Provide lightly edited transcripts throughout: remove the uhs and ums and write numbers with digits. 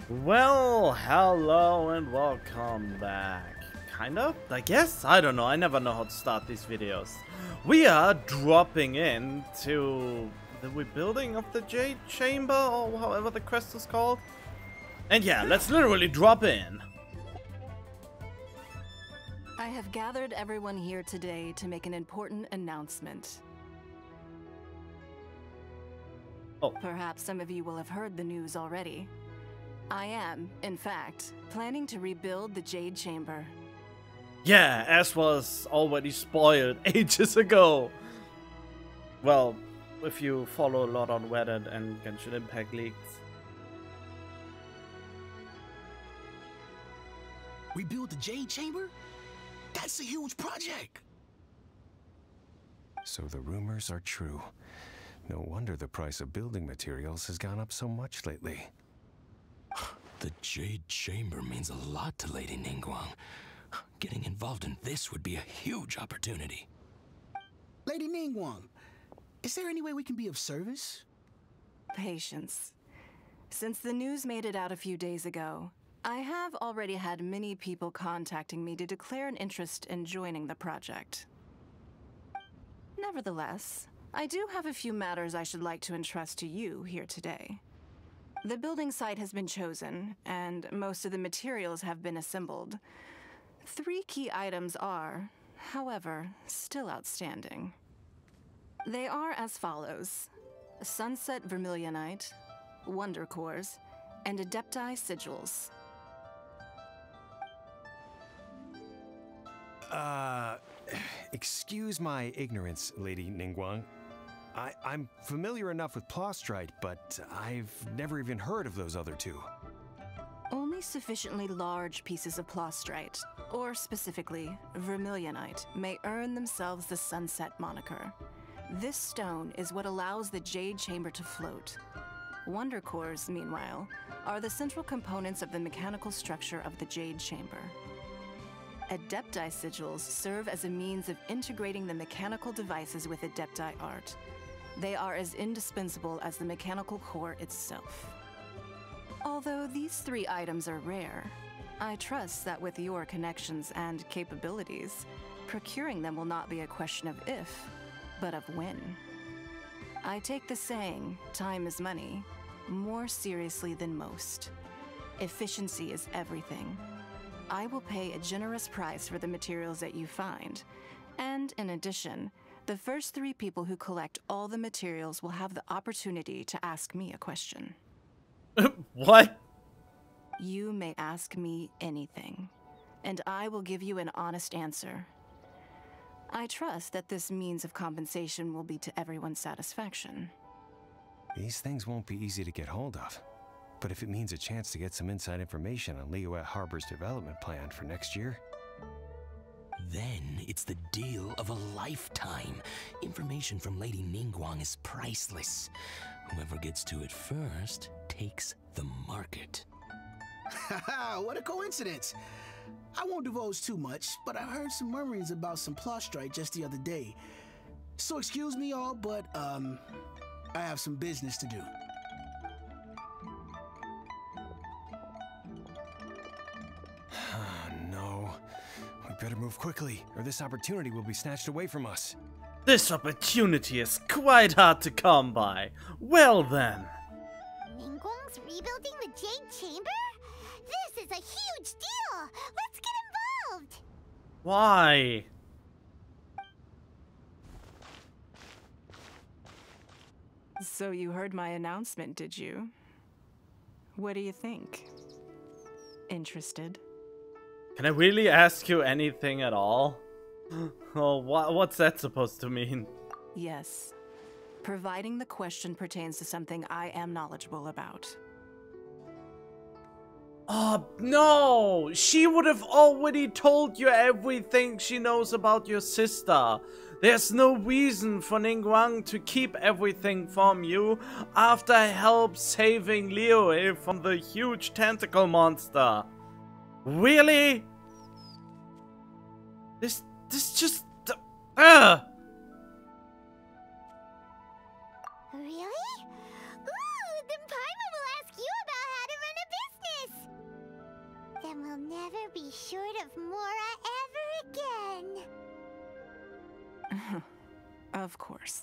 Well, hello and welcome back. Kind of? I guess? I don't know. I never know how to start these videos. We are dropping into the rebuilding of the Jade Chamber, or however the quest is called. And yeah, let's literally drop in. I have gathered everyone here today to make an important announcement. Oh. Perhaps some of you will have heard the news already. I am, in fact, planning to rebuild the Jade Chamber. Yeah, as was already spoiled ages ago. Well, if you follow a lot on Reddit and Genshin Impact leaks. Rebuild the Jade Chamber? That's a huge project! So the rumors are true. No wonder the price of building materials has gone up so much lately. The Jade Chamber means a lot to Lady Ningguang. Getting involved in this would be a huge opportunity. Lady Ningguang, is there any way we can be of service? Patience. Since the news made it out a few days ago, I have already had many people contacting me to declare an interest in joining the project. Nevertheless, I do have a few matters I should like to entrust to you here today. The building site has been chosen, and most of the materials have been assembled. 3 key items are, however, still outstanding. They are as follows: Sunset Vermilionite, Wonder Cores, and Adepti Sigils. Excuse my ignorance, Lady Ningguang. I'm familiar enough with Plostrite, but I've never even heard of those other two. Only sufficiently large pieces of Plostrite, or specifically Vermilionite, may earn themselves the Sunset moniker. This stone is what allows the Jade Chamber to float. Wonder Cores, meanwhile, are the central components of the mechanical structure of the Jade Chamber. Adepti Sigils serve as a means of integrating the mechanical devices with Adepti art. They are as indispensable as the mechanical core itself. Although these 3 items are rare, I trust that with your connections and capabilities, procuring them will not be a question of if, but of when. I take the saying, time is money, more seriously than most. Efficiency is everything. I will pay a generous price for the materials that you find, and in addition, the first 3 people who collect all the materials will have the opportunity to ask me a question. What? You may ask me anything, and I will give you an honest answer. I trust that this means of compensation will be to everyone's satisfaction. These things won't be easy to get hold of. But if it means a chance to get some inside information on Liyue Harbor's development plan for next year... Then it's the deal of a lifetime. Information from Lady Ningguang is priceless. Whoever gets to it first takes the market. Haha, what a coincidence! I won't divulge too much, but I heard some murmurings about some Plostrite just the other day. So excuse me all, but I have some business to do. No. We better move quickly, or this opportunity will be snatched away from us. This opportunity is quite hard to come by. Well then. Ningguang's rebuilding the Jade Chamber? This is a huge deal! Let's get involved! Why? So you heard my announcement, did you? What do you think? Interested? Can I really ask you anything at all? Oh, what's that supposed to mean? Yes. Providing the question pertains to something I am knowledgeable about. Oh, no! She would have already told you everything she knows about your sister. There's no reason for Ningguang to keep everything from you after help saving Liyue from the huge tentacle monster. Really? This just... Really? Ooh, then Paimon will ask you about how to run a business! We'll never be short of Mora ever again. Of course.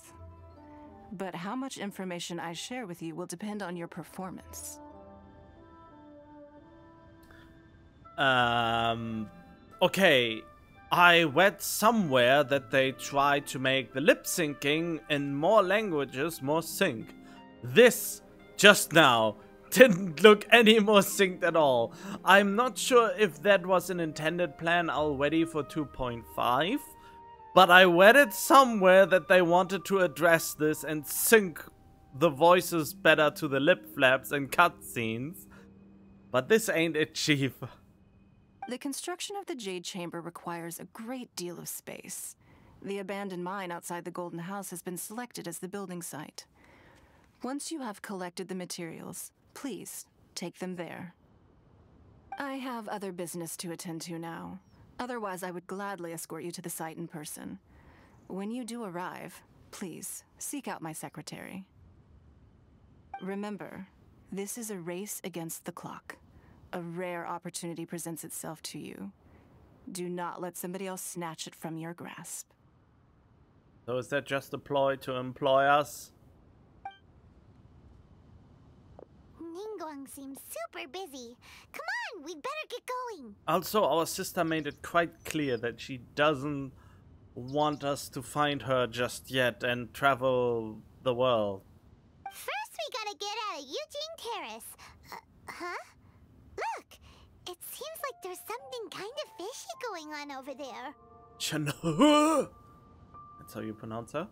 But how much information I share with you will depend on your performance. Okay. I read somewhere that they try to make the lip syncing in more languages more synced. This, just now, didn't look any more synced at all. I'm not sure if that was an intended plan already for 2.5, but I read it somewhere that they wanted to address this and sync the voices better to the lip flaps and cutscenes. But this ain't it, Chief. The construction of the Jade Chamber requires a great deal of space. The abandoned mine outside the Golden House has been selected as the building site. Once you have collected the materials, please take them there. I have other business to attend to now. Otherwise, I would gladly escort you to the site in person. When you do arrive, please seek out my secretary. Remember, this is a race against the clock. A rare opportunity presents itself to you. Do not let somebody else snatch it from your grasp. So is that just a ploy to employ us? Ningguang seems super busy. Come on, we'd better get going. Also, our sister made it quite clear that she doesn't want us to find her just yet and travel the world. First, we gotta get out of Eugene Terrace. Huh? Look, it seems like there's something kind of fishy going on over there. Shenhe! That's how you pronounce her?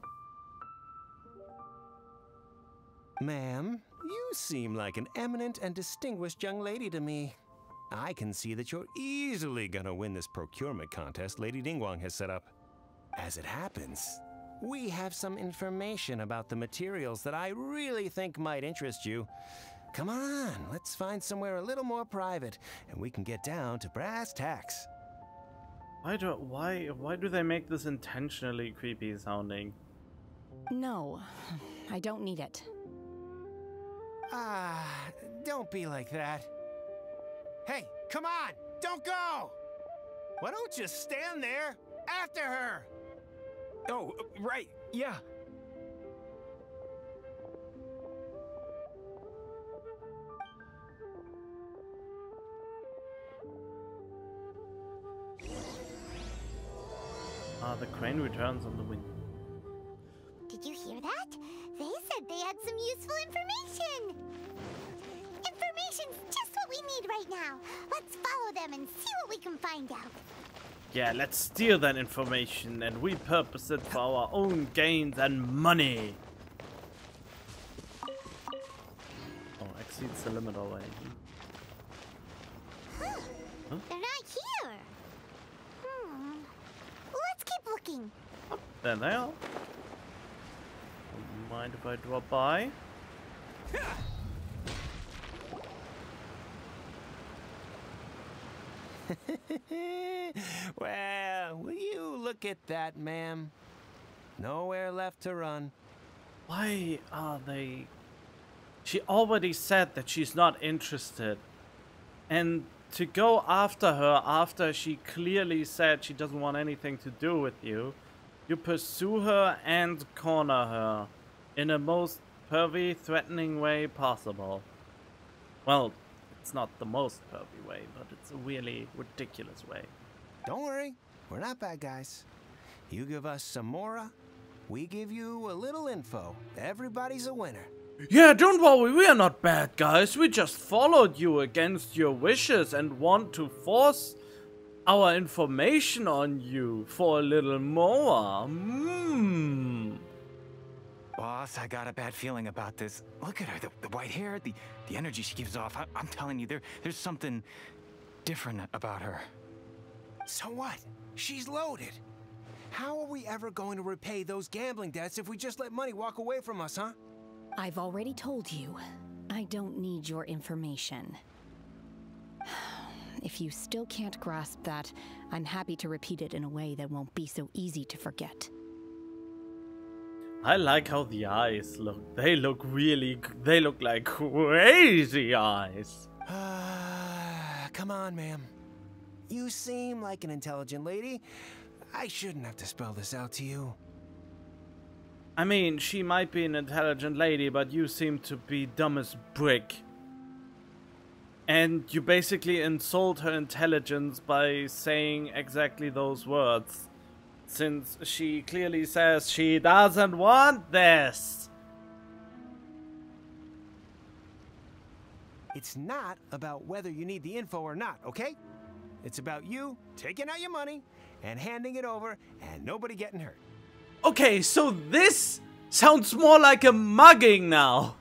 Ma'am, you seem like an eminent and distinguished young lady to me. I can see that you're easily gonna win this procurement contest Lady Ningguang has set up. As it happens, we have some information about the materials that I really think might interest you. Come on, let's find somewhere a little more private, and we can get down to brass tacks. Why do they make this intentionally creepy sounding? No, I don't need it. Don't be like that. Hey, come on, don't go! Why don't you stand there after her? Oh, right, yeah. The crane returns on the wind. Did you hear that? They said they had some useful information. Information's just what we need right now. Let's follow them and see what we can find out. Yeah, let's steal that information and repurpose it for our own gains and money. Oh, exceeds the limit already. Huh? They're not here. Let's keep looking. Oh, there they are. Don't mind if I drop by? Well, will you look at that, ma'am? Nowhere left to run. Why are they... She already said that she's not interested. And to go after her after she clearly said she doesn't want anything to do with you, you pursue her and corner her in a most pervy, threatening way possible. Well, it's not the most pervy way, but it's a really ridiculous way. Don't worry, we're not bad guys. You give us some Mora, we give you a little info. Everybody's a winner. Yeah, don't worry, we are not bad guys. We just followed you against your wishes and want to force our information on you for a little more. Boss, I got a bad feeling about this. Look at her, the white hair, the energy she gives off. I'm telling you, there's something different about her. So what? She's loaded. How are we ever going to repay those gambling debts if we just let money walk away from us, huh? I've already told you, I don't need your information. If you still can't grasp that, I'm happy to repeat it in a way that won't be so easy to forget. I like how the eyes look. They look like crazy eyes. Come on, ma'am. You seem like an intelligent lady. I shouldn't have to spell this out to you. I mean, she might be an intelligent lady, but you seem to be dumb as brick. And you basically insult her intelligence by saying exactly those words. Since she clearly says she doesn't want this. It's not about whether you need the info or not, okay? It's about you taking out your money and handing it over and nobody getting hurt. Okay, so this sounds more like a mugging now.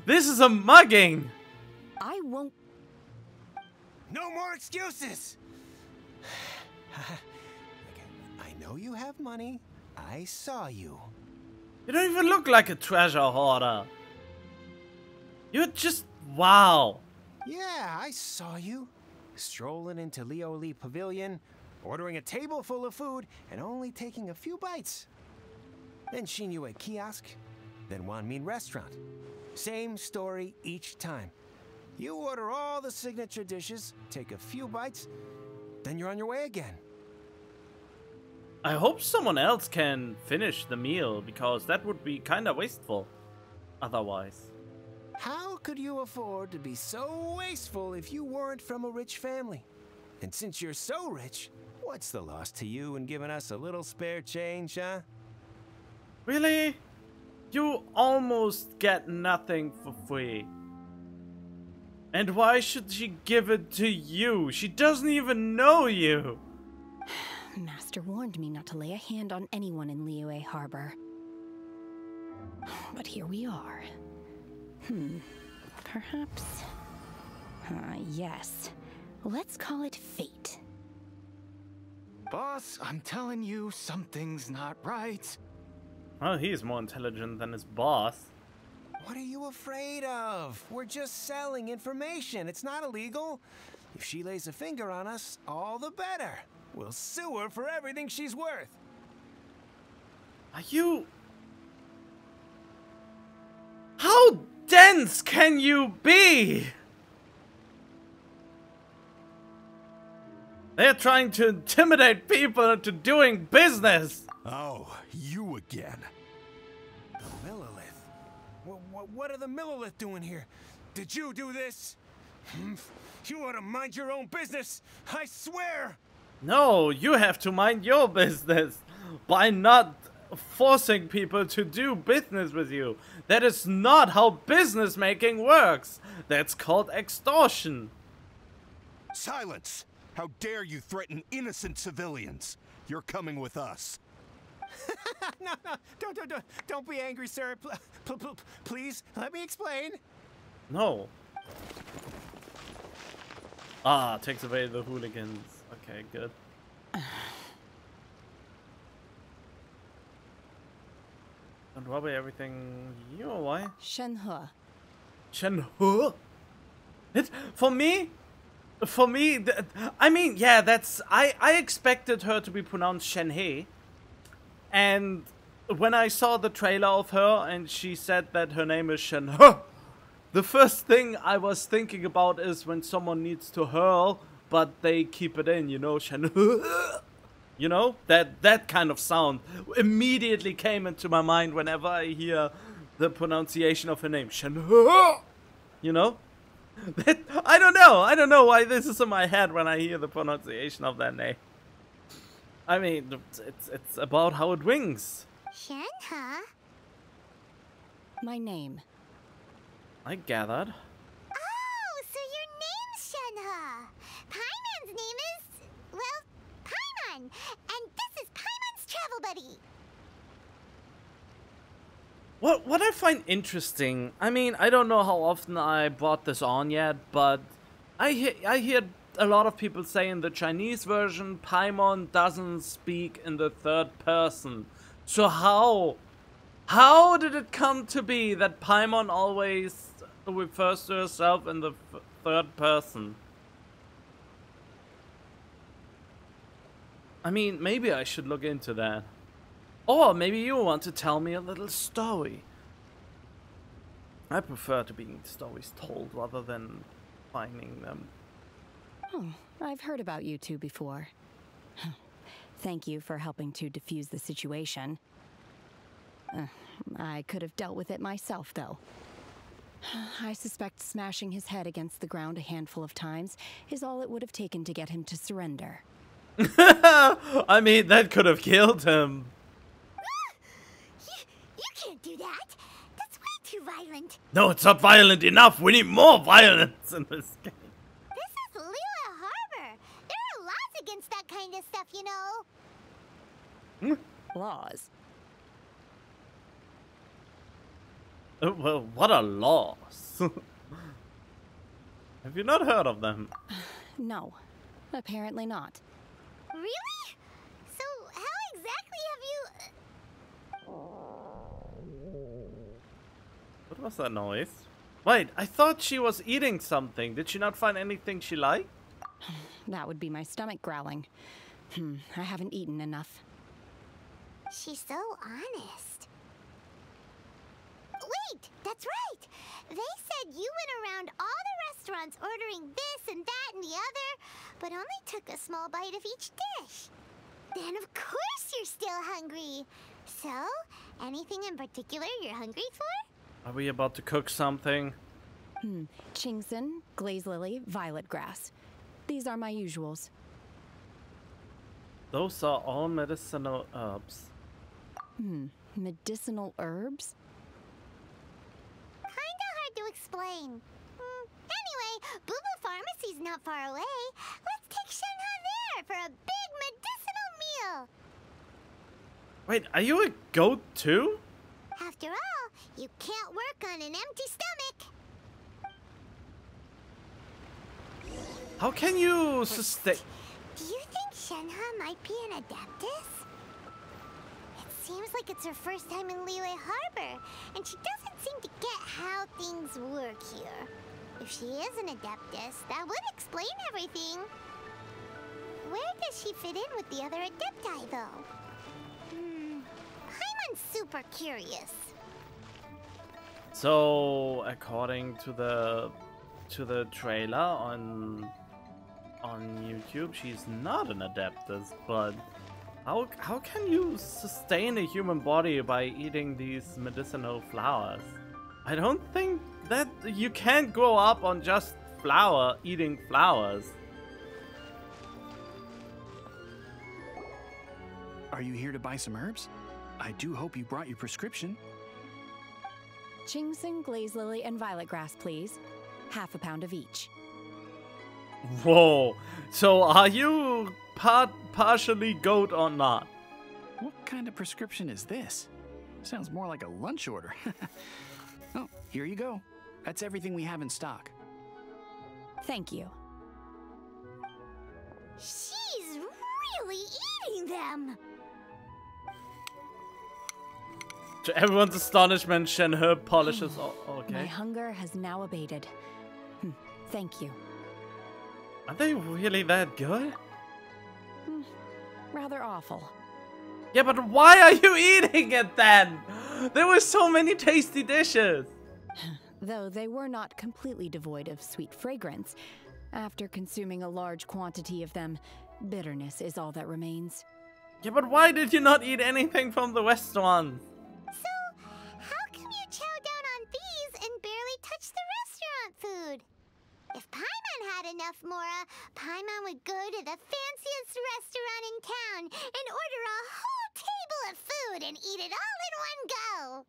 This is a mugging. I won't. No more excuses! I know you have money. I saw you. You don't even look like a treasure hoarder. You're just... wow. Yeah, I saw you. Strolling into Leo Lee Pavilion, ordering a table full of food, and only taking a few bites. Then Shenhe kiosk, then Wanmin restaurant. Same story each time. You order all the signature dishes, take a few bites, then you're on your way again. I hope someone else can finish the meal, because that would be kinda wasteful otherwise. How could you afford to be so wasteful if you weren't from a rich family? And since you're so rich, what's the loss to you in giving us a little spare change, huh? Really? You almost get nothing for free. And why should she give it to you? She doesn't even know you. Master warned me not to lay a hand on anyone in Liyue Harbor. But here we are. Perhaps... yes. Let's call it fate. Boss, I'm telling you, something's not right. Well, he's more intelligent than his boss. What are you afraid of? We're just selling information. It's not illegal. If she lays a finger on us, all the better. We'll sue her for everything she's worth. Are you... How dense can you be? They're trying to intimidate people into doing business. Oh, you again. The Millilith. What are the Millilith doing here? Did you do this? You ought to mind your own business. I swear. No, you have to mind your business by not forcing people to do business with you. That is not how business making works. That's called extortion. Silence! How dare you threaten innocent civilians? You're coming with us. No, don't be angry, sir. Please, let me explain. No. Ah, takes away the hooligans. Okay, good. Don't rob everything. You know why? Shenhe. Shenhe? For me, I mean, yeah, that's... I expected her to be pronounced Shenhe. And when I saw the trailer of her and she said that her name is Shenhe, the first thing I was thinking about is when someone needs to hurl, but they keep it in, you know, Shenhe. You know, that kind of sound immediately came into my mind whenever I hear the pronunciation of her name, Shenhe. You know? I don't know why this is in my head when I hear the pronunciation of that name. I mean, it's about how it rings. Shenhe? My name. I gathered. Oh, so your name's Shenhe. Paimon's name is, well, Paimon. And this is Paimon's travel buddy. What I find interesting, I mean, I don't know how often I brought this on yet, but I hear a lot of people say in the Chinese version, Paimon doesn't speak in the third person. So how did it come to be that Paimon always refers to herself in the third person? I mean, maybe I should look into that. Or maybe you want to tell me a little story. I prefer to being stories told rather than finding them. Oh, I've heard about you two before. Thank you for helping to defuse the situation. I could have dealt with it myself, though. I suspect smashing his head against the ground a handful of times is all it would have taken to get him to surrender. I mean, that could have killed him. You can't do that. That's way too violent. No, it's not violent enough. We need more violence in this game. This is Lila Harbor. There are laws against that kind of stuff, you know. Laws? Well, what are laws? Have you not heard of them? No, apparently not. Really? So how exactly have you... What was that noise? Wait, I thought she was eating something. Did she not find anything she liked? That would be my stomach growling. I haven't eaten enough. She's so honest. Wait, that's right. They said you went around all the restaurants ordering this and that and the other, but only took a small bite of each dish. Then of course you're still hungry. So, anything in particular you're hungry for? Are we about to cook something? Chingson, glaze lily, violet grass. These are my usuals. Those are all medicinal herbs. Medicinal herbs? Kinda hard to explain. Anyway, Boo Boo Pharmacy's not far away. Let's take Shenhe there for a big medicinal meal. Wait, are you a goat too? After all, you can't work on an empty stomach. How can you sustain... Do you think Shenhe might be an Adeptus? It seems like it's her first time in Liyue Harbor, and she doesn't seem to get how things work here. If she is an Adeptus, that would explain everything. Where does she fit in with the other Adepti, though? I'm super curious. So, according to the trailer on YouTube, she's not an Adeptus, but how can you sustain a human body by eating these medicinal flowers? I don't think that you can't grow up on just eating flowers. Are you here to buy some herbs? I do hope you brought your prescription. Chingson, glaze lily, and violet grass, please. Half a pound of each. Whoa. So are you partially goat or not? What kind of prescription is this? Sounds more like a lunch order. Oh, here you go. That's everything we have in stock. Thank you. She's really eating them. To everyone's astonishment, Shenhe polishes... okay. My hunger has now abated. Thank you. Are they really that good? Rather awful. Yeah, but why are you eating it then? There were so many tasty dishes. Though they were not completely devoid of sweet fragrance. After consuming a large quantity of them, bitterness is all that remains. Yeah, but why did you not eat anything from the restaurant? So, how come you chow down on these and barely touch the restaurant food? If Paimon had enough Mora, Paimon would go to the fanciest restaurant in town and order a whole table of food and eat it all in one go.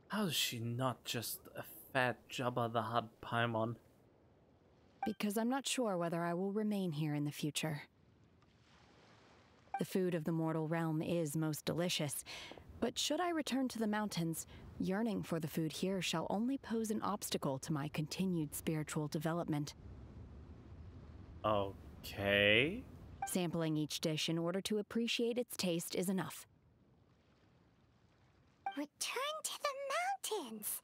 How is she not just a fat Jabba the Hutt Paimon? Because I'm not sure whether I will remain here in the future. The food of the mortal realm is most delicious, but should I return to the mountains, yearning for the food here shall only pose an obstacle to my continued spiritual development. Okay. Sampling each dish in order to appreciate its taste is enough. Return to the mountains.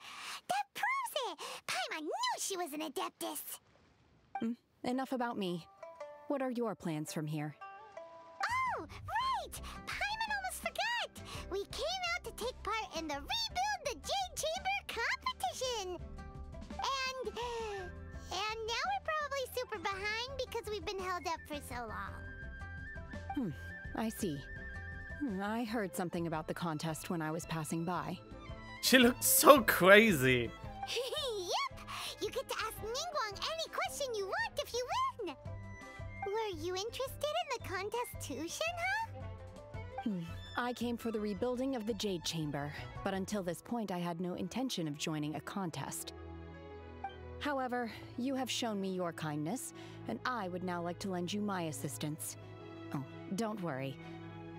That proves it. Paimon knew she was an Adeptus. Enough about me. What are your plans from here? Oh, right! Paimon almost forgot! We came out to take part in the Rebuild the Jade Chamber competition! And now we're probably super behind held up for so long. I see. I heard something about the contest when I was passing by. She looks so crazy. Yep! You get to ask Ningguang any question you want if you win! Were you interested in the contest too, Shenhe? I came for the rebuilding of the Jade Chamber, but until this point I had no intention of joining a contest. However, you have shown me your kindness, and I would now like to lend you my assistance. Oh, don't worry.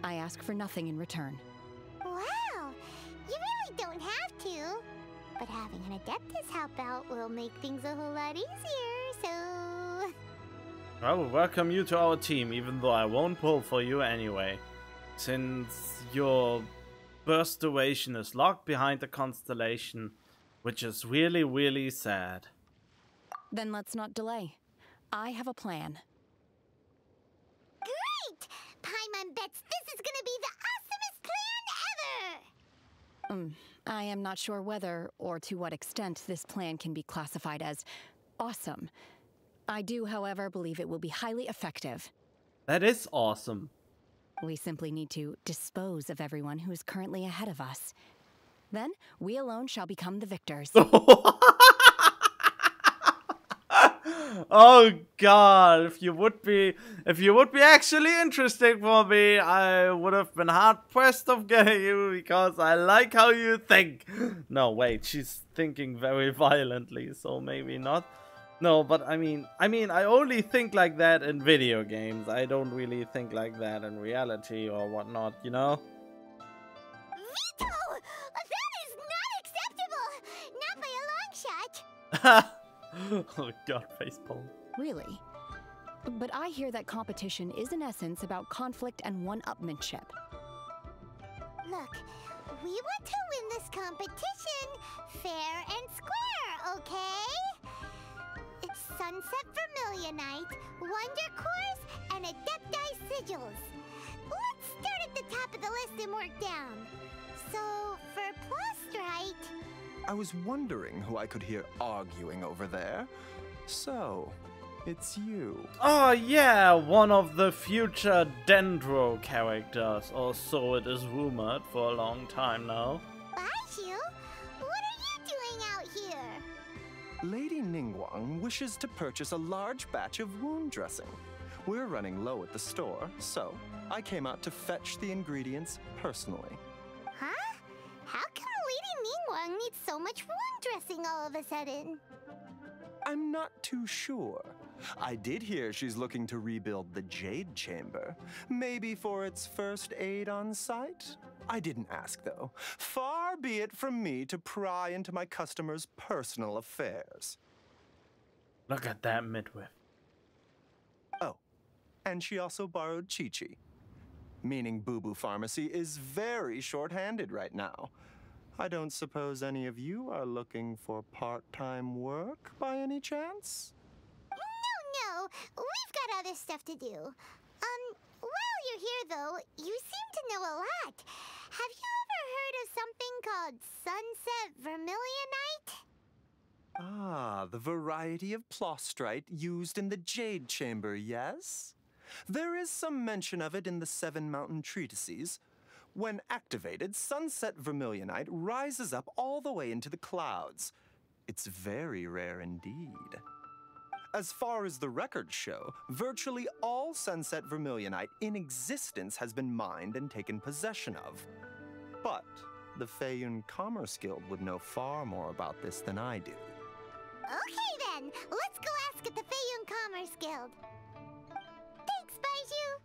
I ask for nothing in return. Wow! You really don't have to. But having an Adeptus help out will make things a whole lot easier, so... I will welcome you to our team, even though I won't pull for you anyway. Since your burst duration is locked behind the constellation, which is really, really sad. Then let's not delay. I have a plan. Great! Paimon bets this is gonna be the awesomest plan ever! I am not sure whether or to what extent this plan can be classified as awesome. I do, however, believe it will be highly effective. That is awesome. We simply need to dispose of everyone who is currently ahead of us. Then, we alone shall become the victors. Oh god, if you would be actually interested for me, I would have been hard pressed of getting you because I like how you think. No, wait, she's thinking very violently, so maybe not. No, but I mean, I only think like that in video games. I don't really think like that in reality or whatnot, you know? Vito! That is not acceptable! Not by a long shot! Oh god, facepalm. Really? But I hear that competition is in essence about conflict and one-upmanship. Look, we want to win this competition fair and square, okay? It's Sunset Vermilionite, Wonder Cores, and Adepti Sigils. Let's start at the top of the list and work down. So, for Plustrite... I was wondering who I could hear arguing over there. So, it's you. Oh yeah, one of the future Dendro characters, or so it is rumored for a long time now. Baishu, what are you doing out here? Lady Ningguang wishes to purchase a large batch of wound dressing. We're running low at the store, so I came out to fetch the ingredients personally. Huh? How come Lady Ningguang needs so much wound dressing all of a sudden? I'm not too sure. I did hear she's looking to rebuild the Jade Chamber. Maybe for its first aid on site? I didn't ask, though. Far be it from me to pry into my customers' personal affairs. Look at that midwife. Oh, and she also borrowed Chi-Chi. Meaning Boo Boo Pharmacy is very short-handed right now. I don't suppose any of you are looking for part-time work by any chance? No, we've got other stuff to do. While you're here though, you seem to know a lot. Have you ever heard of something called Sunset Vermilionite? Ah, the variety of plostrite used in the Jade Chamber, yes? There is some mention of it in the 7 Mountain Treatises. When activated, Sunset Vermilionite rises up all the way into the clouds. It's very rare indeed. As far as the records show, virtually all Sunset Vermilionite in existence has been mined and taken possession of. But the Feiyun Commerce Guild would know far more about this than I do. Okay then, let's go ask at the Feiyun Commerce Guild. Thanks, Baiju.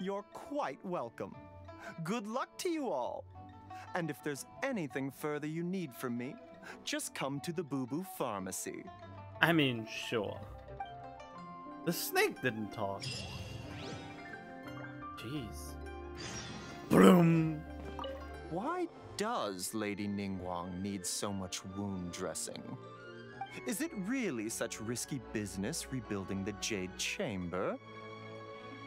You're quite welcome. Good luck to you all. And if there's anything further you need from me, just come to the Boo Boo Pharmacy. I mean, sure. The snake didn't talk. Jeez. Bloom. Why does Lady Ningguang need so much wound dressing? Is it really such risky business rebuilding the Jade Chamber?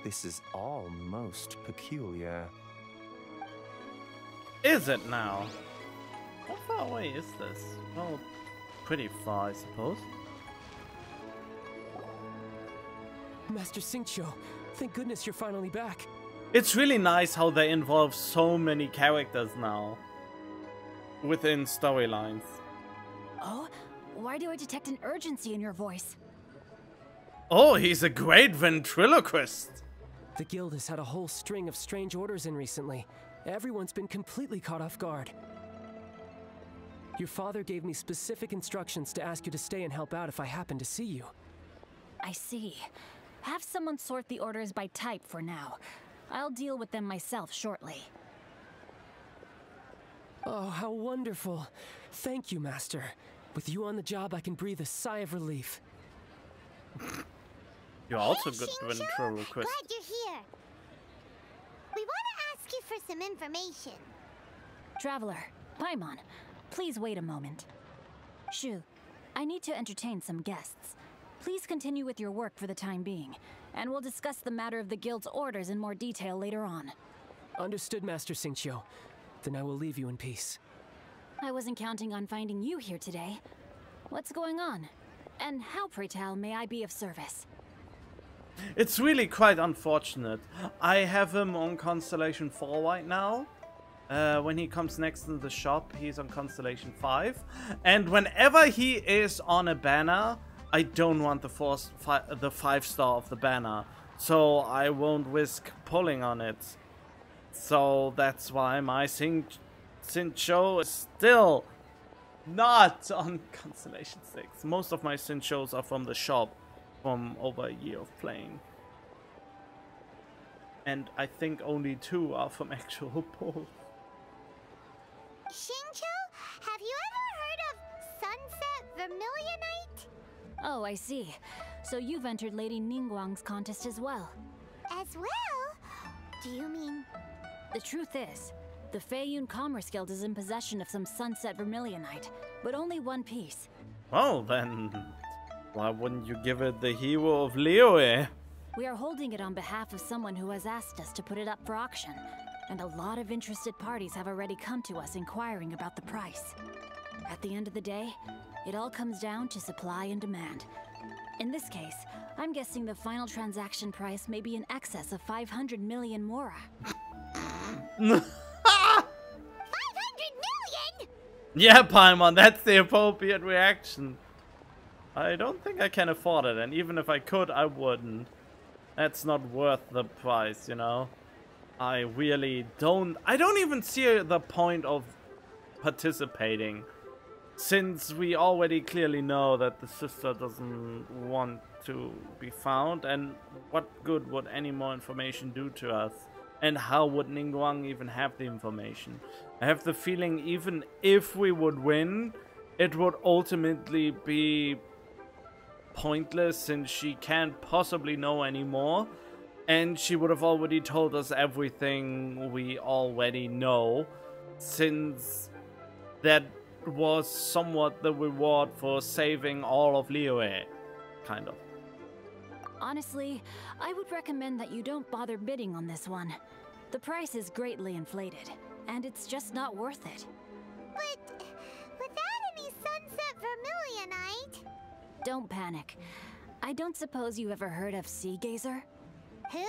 This is all most peculiar. Is it now? How far away is this? Well, pretty far, I suppose. Master Xingqiu, thank goodness you're finally back. It's really nice how they involve so many characters now within storylines. Oh, why do I detect an urgency in your voice? Oh, he's a great ventriloquist. The guild has had a whole string of strange orders in recently. Everyone's been completely caught off guard. Your father gave me specific instructions to ask you to stay and help out if I happen to see you. I see. Have someone sort the orders by type for now. I'll deal with them myself shortly. Oh, how wonderful. Thank you, Master. With you on the job, I can breathe a sigh of relief. You're also good ventriloquist. Glad you're here. We want to ask you for some information. Traveler, Paimon, please wait a moment. Shu, I need to entertain some guests. Please continue with your work for the time being, and we'll discuss the matter of the guild's orders in more detail later on. Understood, Master Xingqiu. Then I will leave you in peace. I wasn't counting on finding you here today. What's going on? And how, pray tell, may I be of service? It's really quite unfortunate. I have him on Constellation 4 right now. When he comes next to the shop, he's on Constellation 5. And whenever he is on a banner, I don't want the 5-star of the banner. So I won't risk pulling on it. So that's why my Xingqiu is still not on Constellation 6. Most of my Xingqius are from the shop from over a year of playing. And I think only 2 are from actual polls. Xingqiu, have you ever heard of Sunset Vermilionite? Oh, I see. So you've entered Lady Ningguang's contest as well. As well? Do you mean... The truth is, the Feiyun Commerce Guild is in possession of some Sunset Vermilionite, but only one piece. Well then, why wouldn't you give it the hero of Liyue? We are holding it on behalf of someone who has asked us to put it up for auction, and a lot of interested parties have already come to us inquiring about the price. At the end of the day, it all comes down to supply and demand. In this case, I'm guessing the final transaction price may be in excess of 500 million mora. 500 million? Yeah, Paimon, that's the appropriate reaction. I don't think I can afford it, and even if I could, I wouldn't. That's not worth the price, you know? I really don't... I don't even see the point of participating, since we already clearly know that the sister doesn't want to be found, and what good would any more information do to us? And how would Ningguang even have the information? I have the feeling even if we would win, it would ultimately be pointless, since she can't possibly know anymore. And she would have already told us everything we already know, since that was somewhat the reward for saving all of Liyue, kind of. Honestly, I would recommend that you don't bother bidding on this one. The price is greatly inflated, and it's just not worth it. But without any Sunset Vermilionite... Don't panic. I don't suppose you ever heard of Sea Gazer? Who?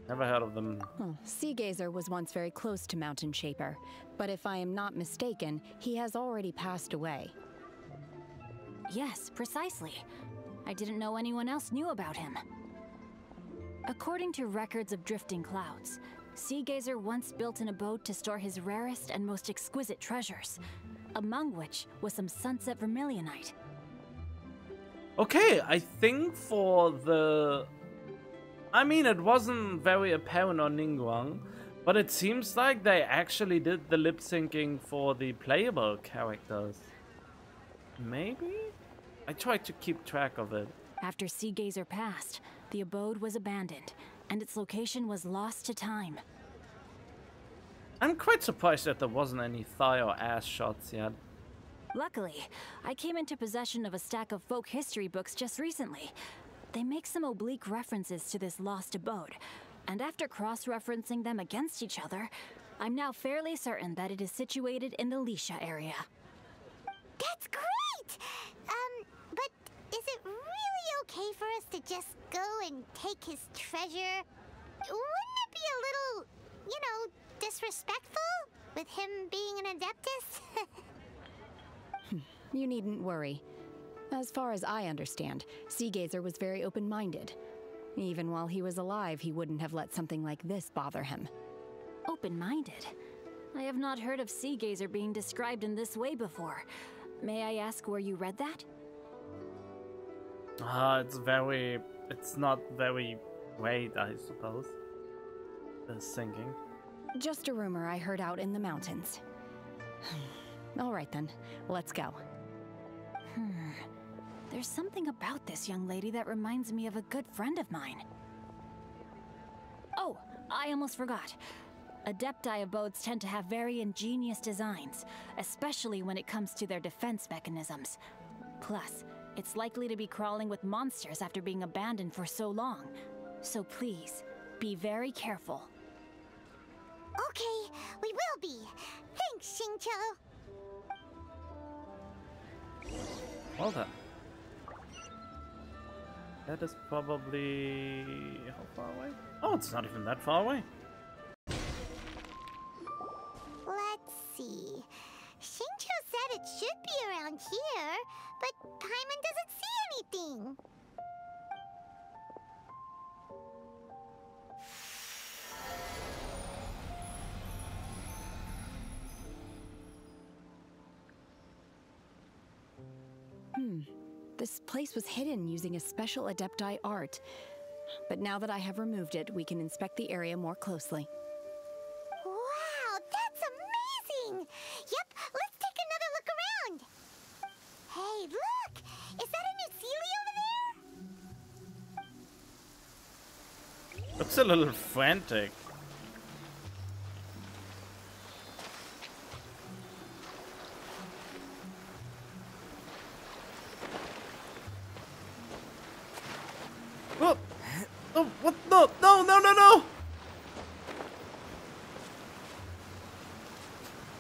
Never heard of them. Sea Gazer was once very close to Mountain Shaper, but if I am not mistaken, he has already passed away. Yes, precisely. I didn't know anyone else knew about him. According to records of drifting clouds, Sea Gazer once built an abode to store his rarest and most exquisite treasures, among which was some Sunset Vermilionite. Okay, I think for the... I mean, it wasn't very apparent on Ningguang, but it seems like they actually did the lip syncing for the playable characters. Maybe? I tried to keep track of it. After Sea Gazer passed, the abode was abandoned, and its location was lost to time. I'm quite surprised that there wasn't any thigh or ass shots yet. Luckily, I came into possession of a stack of folk history books just recently. They make some oblique references to this lost abode, and after cross-referencing them against each other, I'm now fairly certain that it is situated in the Lisha area. That's great! But is it really okay for us to just go and take his treasure? Wouldn't it be a little, you know, disrespectful with him being an Adeptus? You needn't worry. As far as I understand, Seagazer was very open-minded. Even while he was alive, he wouldn't have let something like this bother him. Open-minded? I have not heard of Seagazer being described in this way before. May I ask where you read that? It's not very great, I suppose. The singing. Just a rumor I heard out in the mountains. All right then, let's go. There's something about this young lady that reminds me of a good friend of mine. Oh, I almost forgot. Adepti abodes tend to have very ingenious designs, especially when it comes to their defense mechanisms. Plus, it's likely to be crawling with monsters after being abandoned for so long. So please, be very careful. Okay, we will be. Thanks, Xingqiu. Well then. That is probably... how far away? Oh, it's not even that far away. Let's see. Xingqiu said it should be around here, but Paimon doesn't see anything. This place was hidden using a special Adepti art. But now that I have removed it, we can inspect the area more closely. Wow, that's amazing! Yep, let's take another look around. Hey, look! Is that a new Sealy over there? Looks a little frantic. Oh! Oh, what? No, no, no, no, no!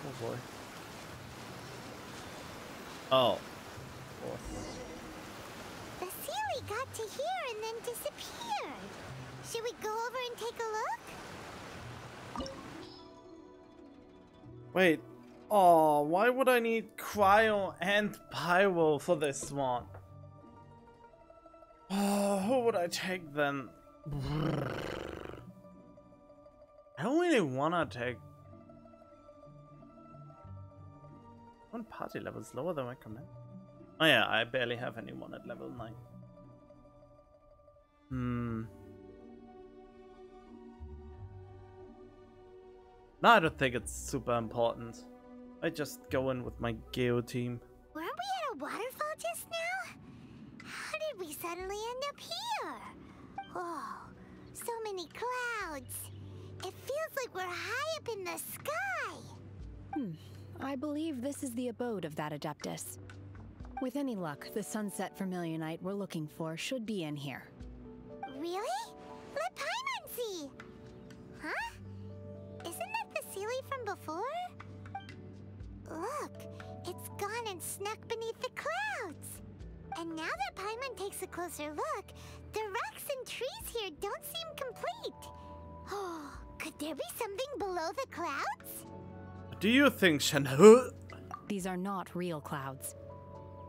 Oh boy. Oh. The Sealy got to here and then disappeared. Should we go over and take a look? Wait. Oh, why would I need cryo and pyro for this one? Oh, who would I take then? I don't really wanna take one party level is lower than my command. Oh yeah, I barely have anyone at level 9. No, I don't think it's super important. I just go in with my Geo team. Weren't we at a waterfall just now? How did we suddenly end up here? Oh, so many clouds. It feels like we're high up in the sky. I believe this is the abode of that Adeptus. With any luck, the sunset vermilionite we're looking for should be in here. Really? Let Paimon see. Huh? Isn't that the Sealy from before? Look, it's gone and snuck beneath the clouds. And now that Paimon takes a closer look, the rocks and trees here don't seem complete. Oh, could there be something below the clouds? What do you think, Shenhe? These are not real clouds.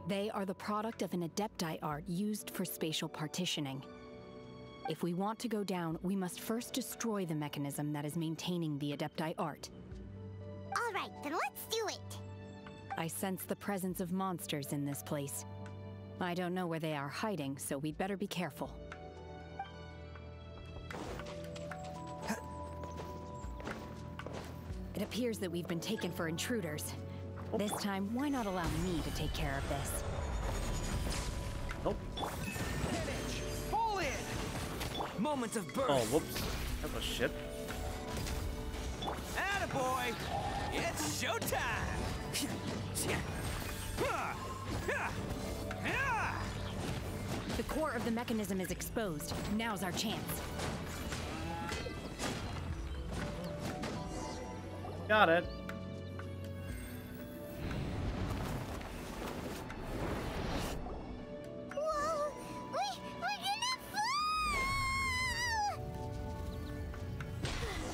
They are the product of an Adepti art used for spatial partitioning. If we want to go down, we must first destroy the mechanism that is maintaining the Adepti art. All right, then let's do it. I sense the presence of monsters in this place. I don't know where they are hiding, so we'd better be careful. It appears that we've been taken for intruders. This time, why not allow me to take care of this? Nope. Pull in! Moment of birth. Oh, whoops. That was shit. Attaboy! It's showtime! The core of the mechanism is exposed. Now's our chance. Got it. Whoa! We're gonna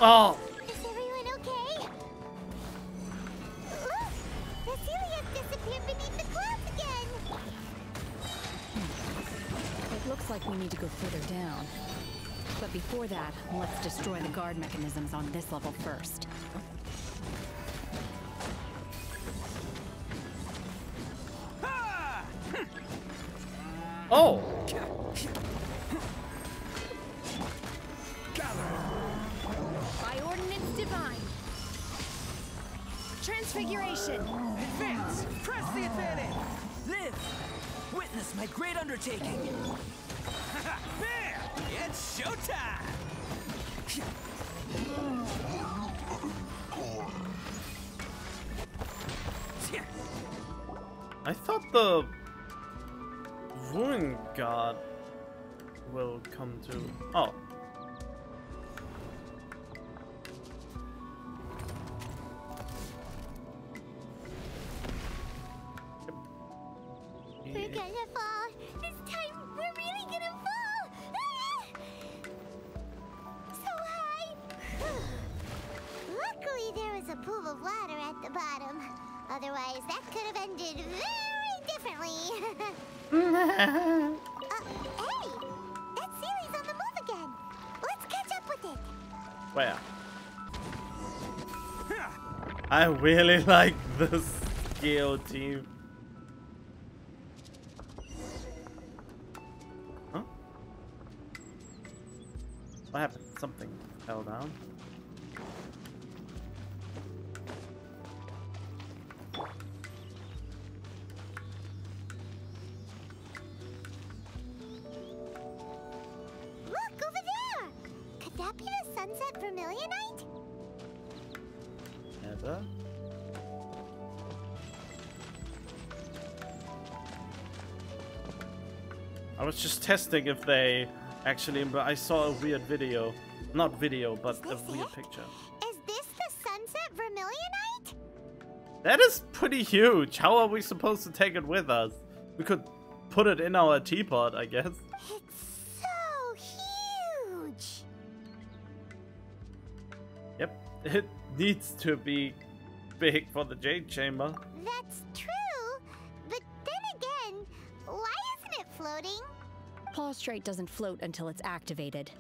Oh! Is everyone okay? Look! The Celia's disappeared beneath the clouds again! It looks like we need to go further down. But before that, let's destroy the guard mechanisms on this level first. Oh! By ordinance divine. Transfiguration. Advance! Press the advantage! Live! Witness my great undertaking! Bam! It's showtime! I thought the Ruin God will come to. Oh. We're gonna fall. This time, we're really gonna fall. So high. Luckily, there was a pool of water at the bottom. Otherwise, that could have ended very differently. Hey! That Celia's on the move again. Let's catch up with it. Where? I really like this scale team. Huh? What happened? Something fell down. Look, over there! Could that be the sunset vermilionite? Never. I was just testing if they actually. I saw a weird video. Not video, but a weird picture. Is this the sunset vermilionite? That is pretty huge. How are we supposed to take it with us? We could put it in our teapot, I guess. It's so huge. Yep, it needs to be big for the Jade Chamber. That's true, but then again, why isn't it floating? Plaustrite doesn't float until it's activated.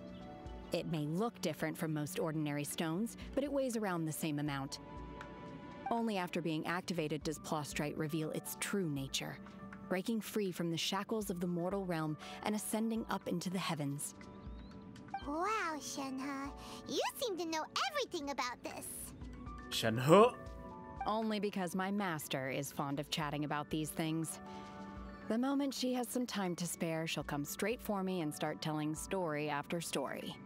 It may look different from most ordinary stones, but it weighs around the same amount. Only after being activated does Plaustrite reveal its true nature, breaking free from the shackles of the mortal realm and ascending up into the heavens. Wow, Shenhe, you seem to know everything about this. Shenhe? Only because my master is fond of chatting about these things. The moment she has some time to spare, she'll come straight for me and start telling story after story.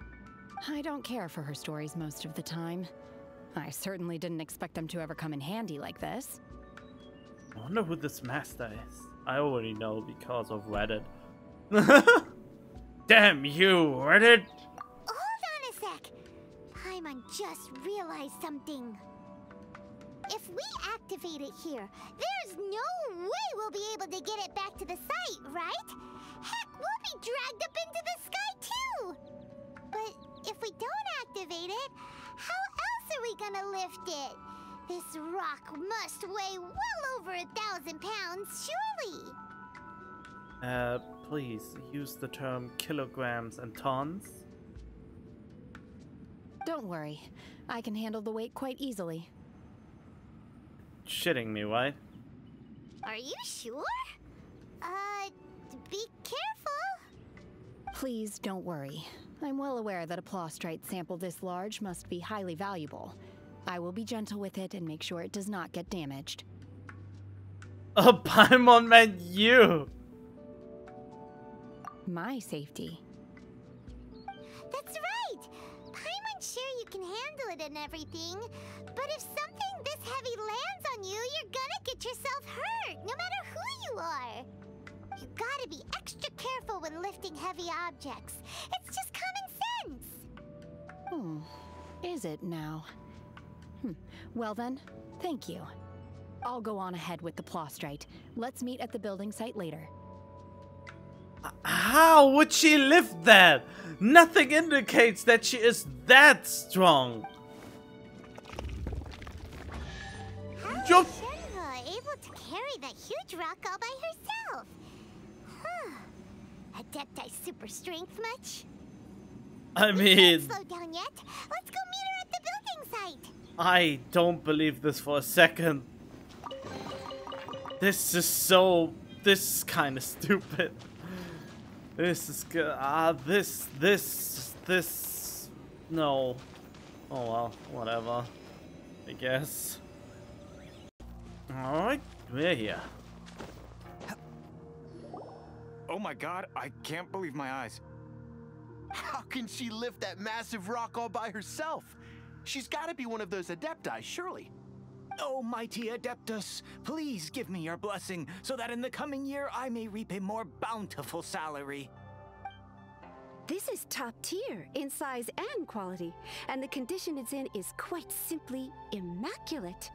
I don't care for her stories most of the time. I certainly didn't expect them to ever come in handy like this. I wonder who this master is. I already know because of Reddit. Damn you, Reddit! Hold on a sec. Paimon just realized something. If we activate it here, there's no way we'll be able to get it back to the site, right? Heck, we'll be dragged up into the sky too! But if we don't activate it, how else are we gonna lift it? This rock must weigh well over 1,000 pounds, surely! Please use the term kilograms and tons. Don't worry, I can handle the weight quite easily. Shitting me, right? Are you sure? Be careful! Please don't worry. I'm well aware that a Plaustrite sample this large must be highly valuable. I will be gentle with it and make sure it does not get damaged. Oh, Paimon meant you! My safety. That's right! Paimon's sure you can handle it and everything, but if something this heavy lands on you, you're gonna get yourself hurt, no matter who you are! You gotta be extra careful when lifting heavy objects. It's just common sense! Is it now? Well then, thank you. I'll go on ahead with the Plaustrite. Let's meet at the building site later. How would she lift that? Nothing indicates that she is that strong. How is Shenhe able to carry that huge rock all by herself? Huh. Adepti super strength much? I We mean, can't slow down yet. Let's go meet her at the building site. I don't believe this for a second. This is kind of stupid. This is good. No. Oh well, whatever. I guess. Alright, we're here. Oh my god, I can't believe my eyes. How can she lift that massive rock all by herself? She's gotta be one of those Adepti, surely. Oh, mighty Adeptus, please give me your blessing so that in the coming year I may reap a more bountiful salary. This is top tier in size and quality, and the condition it's in is quite simply immaculate.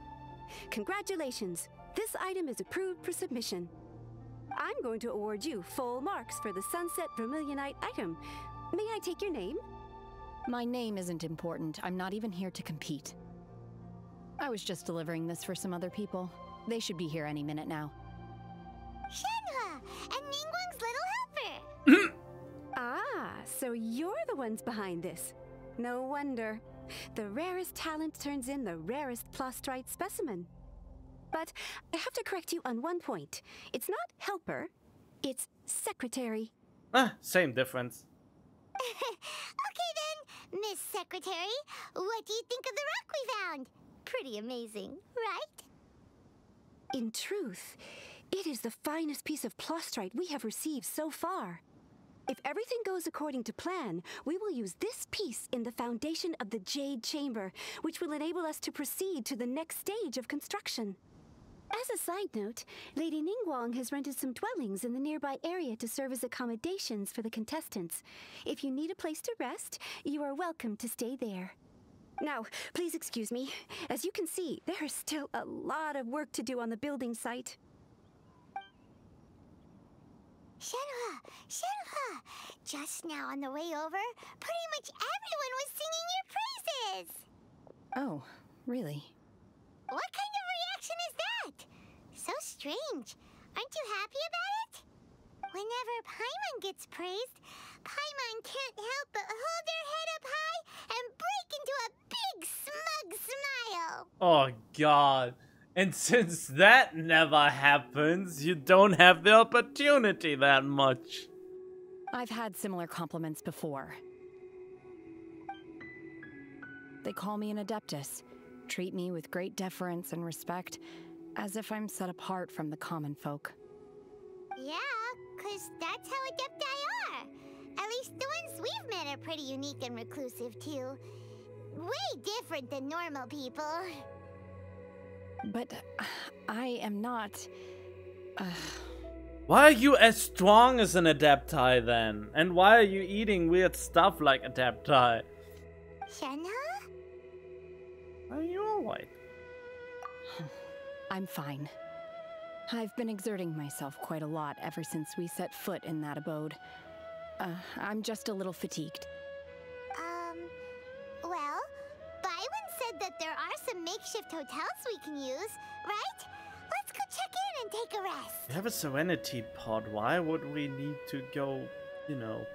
Congratulations, this item is approved for submission. I'm going to award you full marks for the Sunset Vermilionite item. May I take your name? My name isn't important. I'm not even here to compete. I was just delivering this for some other people. They should be here any minute now. Shenhe and Ningguang's little helper. Ah, so you're the ones behind this. No wonder. The rarest talent turns in the rarest Plostrite specimen. But I have to correct you on one point. It's not helper, it's secretary. Same difference. Okay then, Miss Secretary, what do you think of the rock we found? Pretty amazing, right? In truth, it is the finest piece of Plostrite we have received so far. If everything goes according to plan, we will use this piece in the foundation of the Jade Chamber, which will enable us to proceed to the next stage of construction. As a side note, Lady Ningguang has rented some dwellings in the nearby area to serve as accommodations for the contestants. If you need a place to rest, you are welcome to stay there. Now, please excuse me. As you can see, there is still a lot of work to do on the building site. Shenhe, Shenhe! Just now on the way over, pretty much everyone was singing your praises! Oh, really? What kind of reaction is that? So strange. Aren't you happy about it? Whenever Paimon gets praised, Paimon can't help but hold her head up high and break into a big smug smile. Oh god. And since that never happens, you don't have the opportunity that much. I've had similar compliments before. They call me an Adeptus, treat me with great deference and respect, as if I'm set apart from the common folk. Yeah, 'cause that's how Adepti are. At least the ones we've met are pretty unique and reclusive too. Way different than normal people. But I am not... Why are you as strong as an Adepti then? And why are you eating weird stuff like Adepti? Shenhe? Are you alright? I'm fine. I've been exerting myself quite a lot ever since we set foot in that abode. I'm just a little fatigued. Well, Byron said that there are some makeshift hotels we can use, right? Let's go check in and take a rest. We have a Serenity pod. Why would we need to go, you know?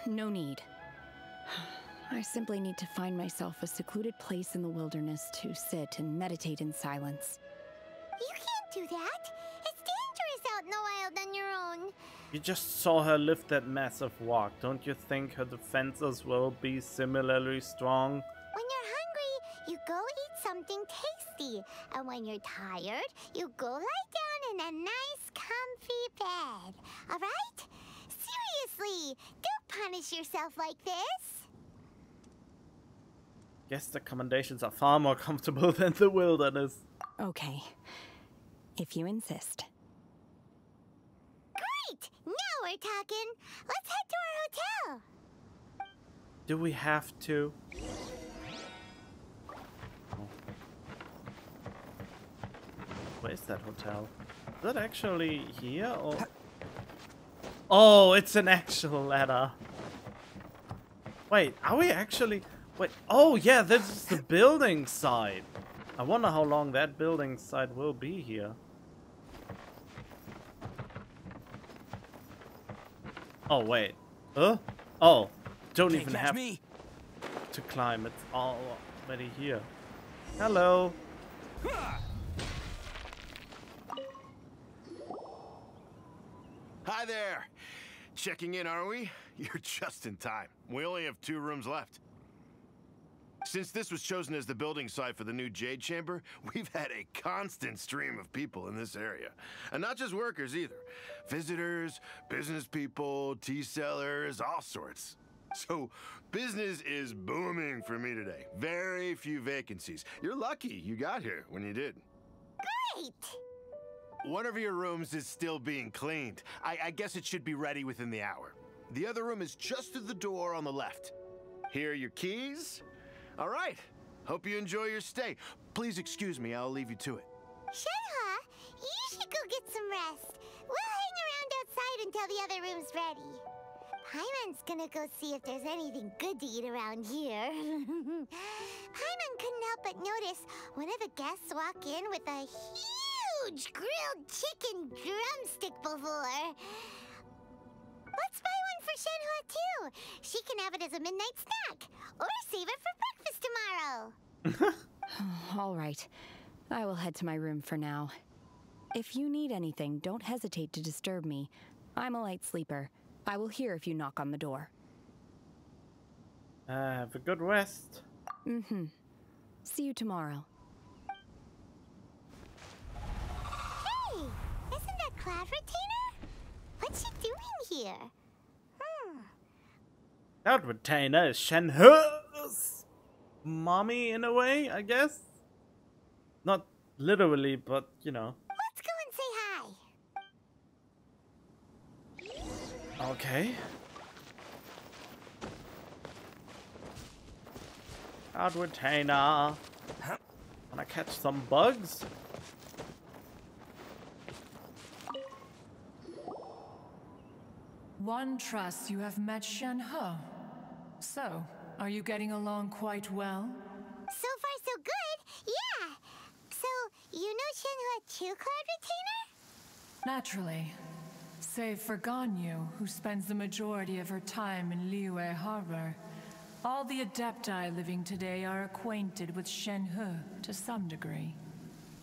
No need. I simply need to find myself a secluded place in the wilderness to sit and meditate in silence. You can't do that. It's dangerous out in the wild on your own. You just saw her lift that massive rock. Don't you think her defenses will be similarly strong? When you're hungry, you go eat something tasty. And when you're tired, you go lie down in a nice, comfy bed. Alright? Seriously, don't punish yourself like this. Guest accommodations are far more comfortable than the wilderness. Okay. If you insist. Great! Now we're talking. Let's head to our hotel. Do we have to? Where's that hotel? Is that actually here or? Oh, it's an actual ladder. Wait, are we actually... Wait, oh yeah, this is the building site. I wonder how long that building site will be here. Oh, wait. Oh, don't even have to climb. It's already here. Hello. Hi there. Checking in, are we? You're just in time. We only have 2 rooms left. Since this was chosen as the building site for the new Jade Chamber, we've had a constant stream of people in this area. And not just workers either. Visitors, business people, tea sellers, all sorts. So, business is booming for me today. Very few vacancies. You're lucky you got here when you did. Great! One of your rooms is still being cleaned. I guess it should be ready within the hour. The other room is just through the door on the left. Here are your keys. All right. Hope you enjoy your stay. Please excuse me, I'll leave you to it. Shenhe, you should go get some rest. We'll hang around outside until the other room's ready. Paimon's gonna go see if there's anything good to eat around here. Paimon couldn't help but notice one of the guests walk in with a huge grilled chicken drumstick before. Let's buy one for Shenhe too. She can have it as a midnight snack, or save it for breakfast tomorrow. All right. I will head to my room for now. If you need anything, don't hesitate to disturb me. I'm a light sleeper. I will hear if you knock on the door. Have a good rest. See you tomorrow. Hey, isn't that Cloud Retainer? What's she doing here? Cloud Retainer is Shenhe's mommy in a way, I guess. Not literally, but you know. Let's go and say hi. Okay. Cloud Retainer. Wanna catch some bugs? One trusts you have met Shenhe. So, are you getting along quite well? So far, so good. Yeah. So, you know Shenhe too, Cloud Retainer? Naturally. Save for Ganyu, who spends the majority of her time in Liyue Harbor. All the Adepti living today are acquainted with Shenhe to some degree.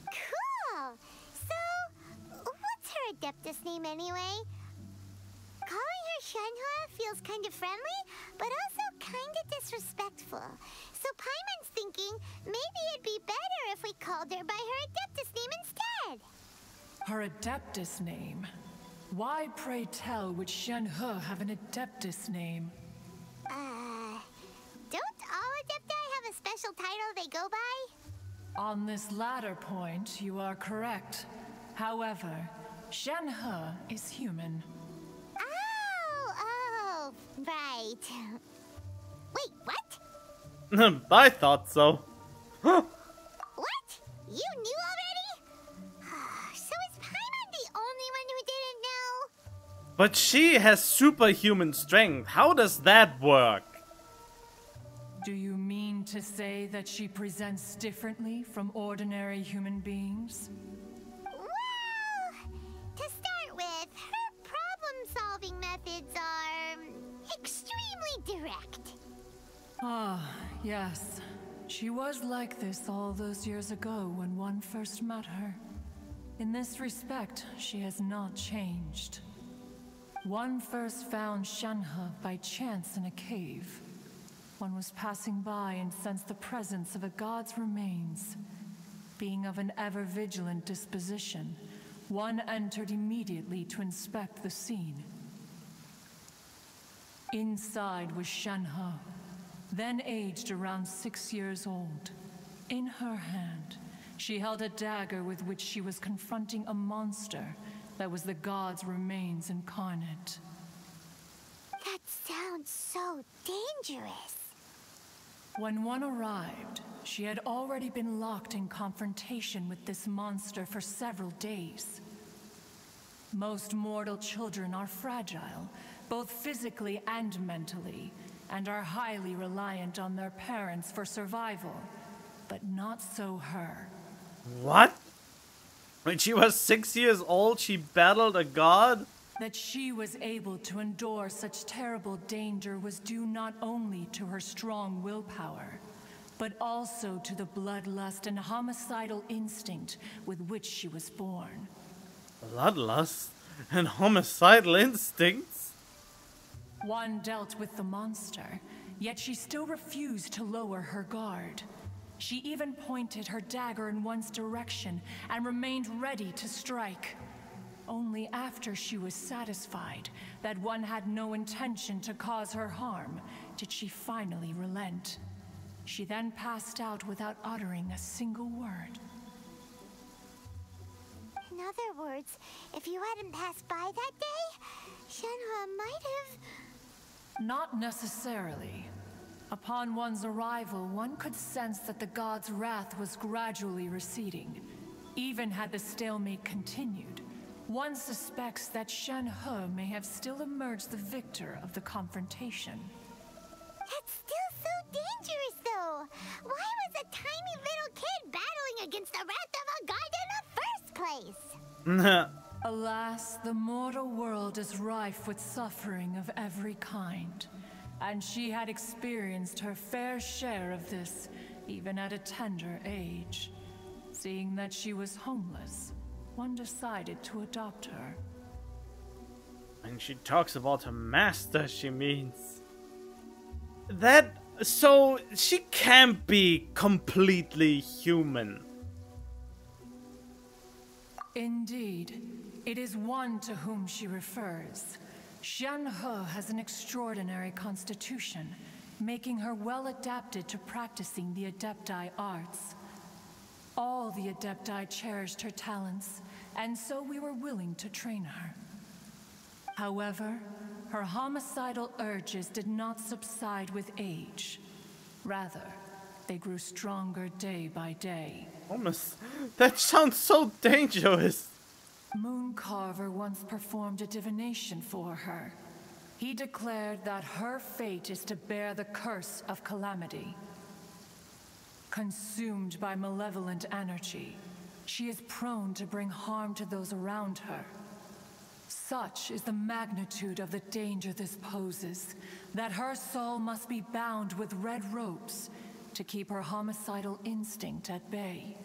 Cool. So, what's her Adeptus name anyway? Calling her Shenhe feels kind of friendly, but also kind of disrespectful. So Paimon's thinking maybe it'd be better if we called her by her Adeptus name instead. Her Adeptus name? Why, pray tell, would Shenhe have an Adeptus name? Don't all Adepti have a special title they go by? On this latter point, you are correct. However, Shenhe is human. Oh, right. Wait, what? I thought so. What? You knew already? So is Paimon the only one who didn't know? But she has superhuman strength. How does that work? Do you mean to say that she presents differently from ordinary human beings? Well, to start with, her problem-solving methods are extremely direct. Ah, yes. She was like this all those years ago when one first met her. In this respect, she has not changed. One first found Shenhe by chance in a cave. One was passing by and sensed the presence of a god's remains. Being of an ever-vigilant disposition, one entered immediately to inspect the scene. Inside was Shenhe, then aged around 6 years old. In her hand, she held a dagger with which she was confronting a monster that was the god's remains incarnate. That sounds so dangerous. When one arrived, she had already been locked in confrontation with this monster for several days. Most mortal children are fragile, both physically and mentally, and are highly reliant on their parents for survival. But not so her. What? When she was 6 years old, she battled a god? That she was able to endure such terrible danger was due not only to her strong willpower, but also to the bloodlust and homicidal instinct with which she was born. Bloodlust and homicidal instincts? One dealt with the monster, yet she still refused to lower her guard. She even pointed her dagger in one's direction and remained ready to strike. Only after she was satisfied that one had no intention to cause her harm did she finally relent. She then passed out without uttering a single word. In other words, if you hadn't passed by that day, Shenhe might have... Not necessarily. Upon one's arrival, one could sense that the god's wrath was gradually receding. Even had the stalemate continued, one suspects that Shenhe may have still emerged the victor of the confrontation. That's still so dangerous, though. Why was a tiny little kid battling against the wrath of a god in the first place? Alas, the mortal world is rife with suffering of every kind. And she had experienced her fair share of this, even at a tender age. Seeing that she was homeless, one decided to adopt her. And she talks about her master, she means. That... so she can't be completely human. Indeed, it is one to whom she refers. Shenhe has an extraordinary constitution, making her well adapted to practicing the Adepti arts. All the Adepti cherished her talents, and so we were willing to train her. However, her homicidal urges did not subside with age. Rather, they grew stronger day by day. That sounds so dangerous. Mooncarver once performed a divination for her. He declared that her fate is to bear the curse of calamity. Consumed by malevolent energy, she is prone to bring harm to those around her. Such is the magnitude of the danger this poses, that her soul must be bound with red ropes to keep her homicidal instinct at bay.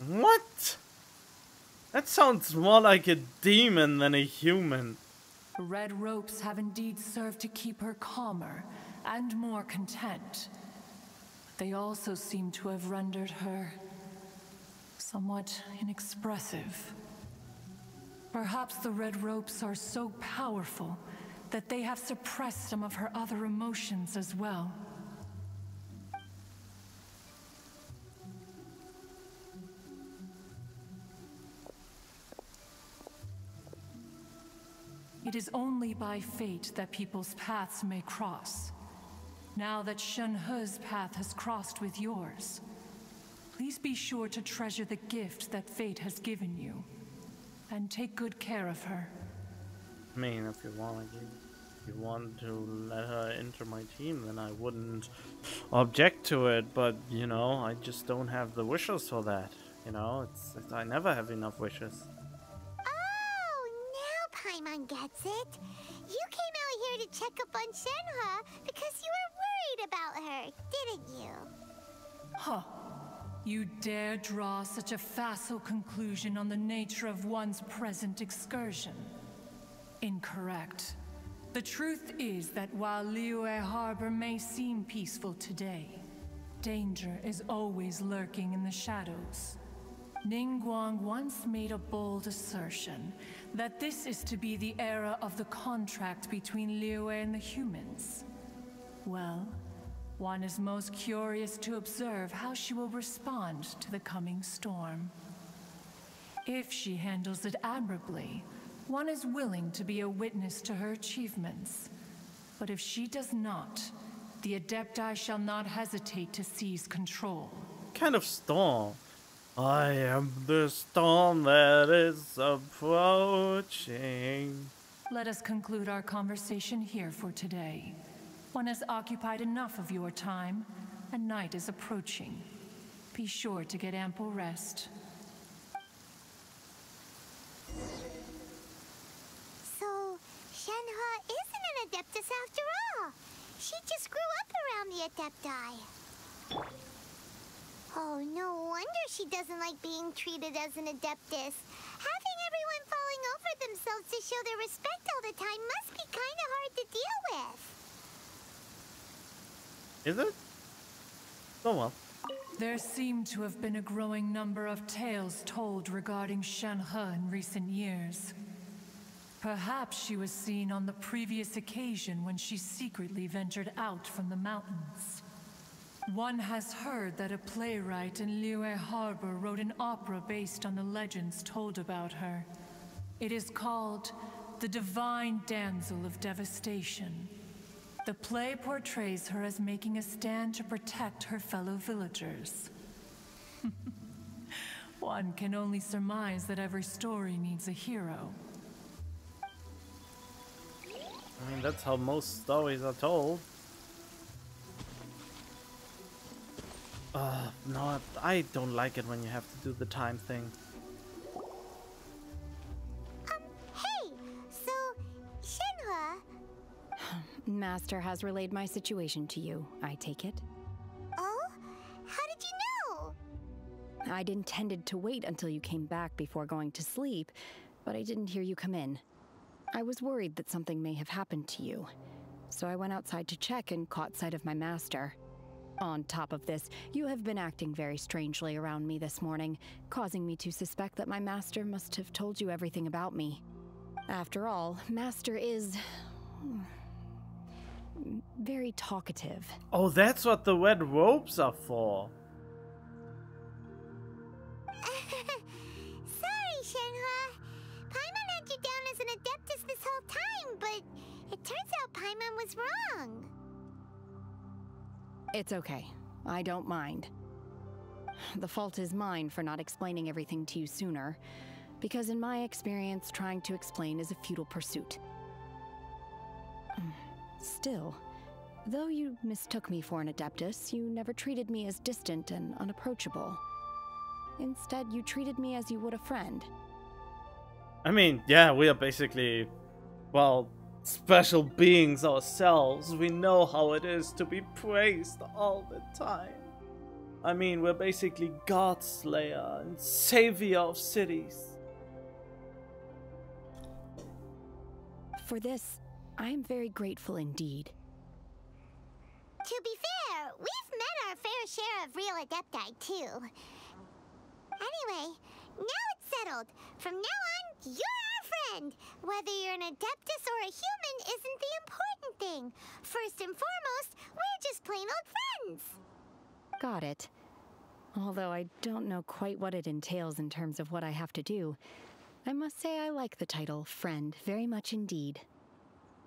What? That sounds more like a demon than a human. Red ropes have indeed served to keep her calmer and more content. They also seem to have rendered her somewhat inexpressive. Perhaps the red ropes are so powerful that they have suppressed some of her other emotions as well. It is only by fate that people's paths may cross. Now that Shenhe's path has crossed with yours, please be sure to treasure the gift that fate has given you, and take good care of her. I mean, if you want to let her into my team, then I wouldn't object to it, but, you know, I just don't have the wishes for that. You know, I never have enough wishes. Paimon gets it. You came out here to check up on Shenhe because you were worried about her, didn't you? Huh. You dare draw such a facile conclusion on the nature of one's present excursion? Incorrect. The truth is that while Liyue Harbor may seem peaceful today, danger is always lurking in the shadows. Ningguang once made a bold assertion that this is to be the era of the contract between Liyue and the humans. Well, one is most curious to observe how she will respond to the coming storm. If she handles it admirably, one is willing to be a witness to her achievements. But if she does not, the Adepti shall not hesitate to seize control. What kind of storm? I am the storm that is approaching. Let us conclude our conversation here for today. One has occupied enough of your time, and night is approaching. Be sure to get ample rest. So, Shenhe isn't an Adeptus after all. She just grew up around the Adepti. Oh, no wonder she doesn't like being treated as an Adeptus. Having everyone falling over themselves to show their respect all the time must be kind of hard to deal with. Is it? Oh well. There seem to have been a growing number of tales told regarding Shenhe in recent years. Perhaps she was seen on the previous occasion when she secretly ventured out from the mountains. One has heard that a playwright in Liyue Harbor wrote an opera based on the legends told about her. It is called The Divine Damsel of Devastation. The play portrays her as making a stand to protect her fellow villagers. One can only surmise that every story needs a hero. I mean, that's how most stories are told. No, I don't like it when you have to do the time thing. Hey, so, Shenhe... Master has relayed my situation to you, I take it. Oh? How did you know? I'd intended to wait until you came back before going to sleep, but I didn't hear you come in. I was worried that something may have happened to you, so I went outside to check and caught sight of my master. On top of this, you have been acting very strangely around me this morning, causing me to suspect that my master must have told you everything about me. After all, Master is... very talkative. Oh, that's what the red robes are for. Sorry, Shenhe. Paimon had you down as an Adeptus this whole time, but it turns out Paimon was wrong. It's okay. I don't mind. The fault is mine for not explaining everything to you sooner, because in my experience, trying to explain is a futile pursuit. Still, though you mistook me for an Adeptus, you never treated me as distant and unapproachable. Instead, you treated me as you would a friend. I mean, yeah, we are basically, well, special beings ourselves. We know how it is to be praised all the time. I mean, we're basically God Slayer and Savior of cities. For this, I am very grateful indeed. To be fair, we've met our fair share of real Adepti, too. Anyway, now it's settled. From now on, you're our friend. Whether you're an Adeptus or a human isn't the important thing. First and foremost, we're just plain old friends. Got it. Although I don't know quite what it entails in terms of what I have to do, I must say I like the title Friend very much indeed.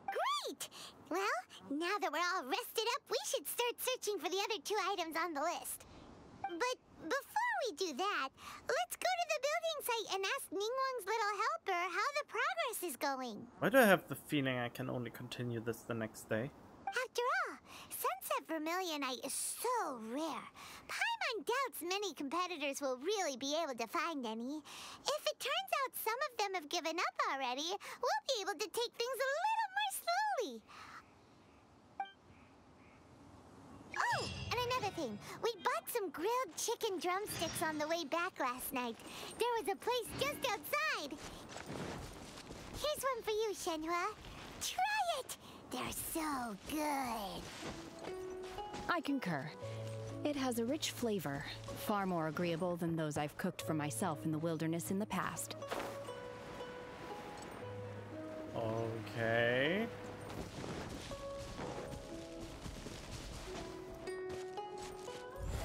Great! Well, now that we're all rested up, we should start searching for the other 2 items on the list. But before we do that, let's go to the building site and ask Ningguang's little helper how the progress is going. Why do I have the feeling I can only continue this the next day? After all, Sunset Vermilionite is so rare. Paimon doubts many competitors will really be able to find any. If it turns out some of them have given up already, we'll be able to take things a little more slowly. Oh, and another thing. We bought some grilled chicken drumsticks on the way back last night. There was a place just outside. Here's one for you, Shenhe. Try it! They're so good. I concur. It has a rich flavor, far more agreeable than those I've cooked for myself in the wilderness in the past. Okay.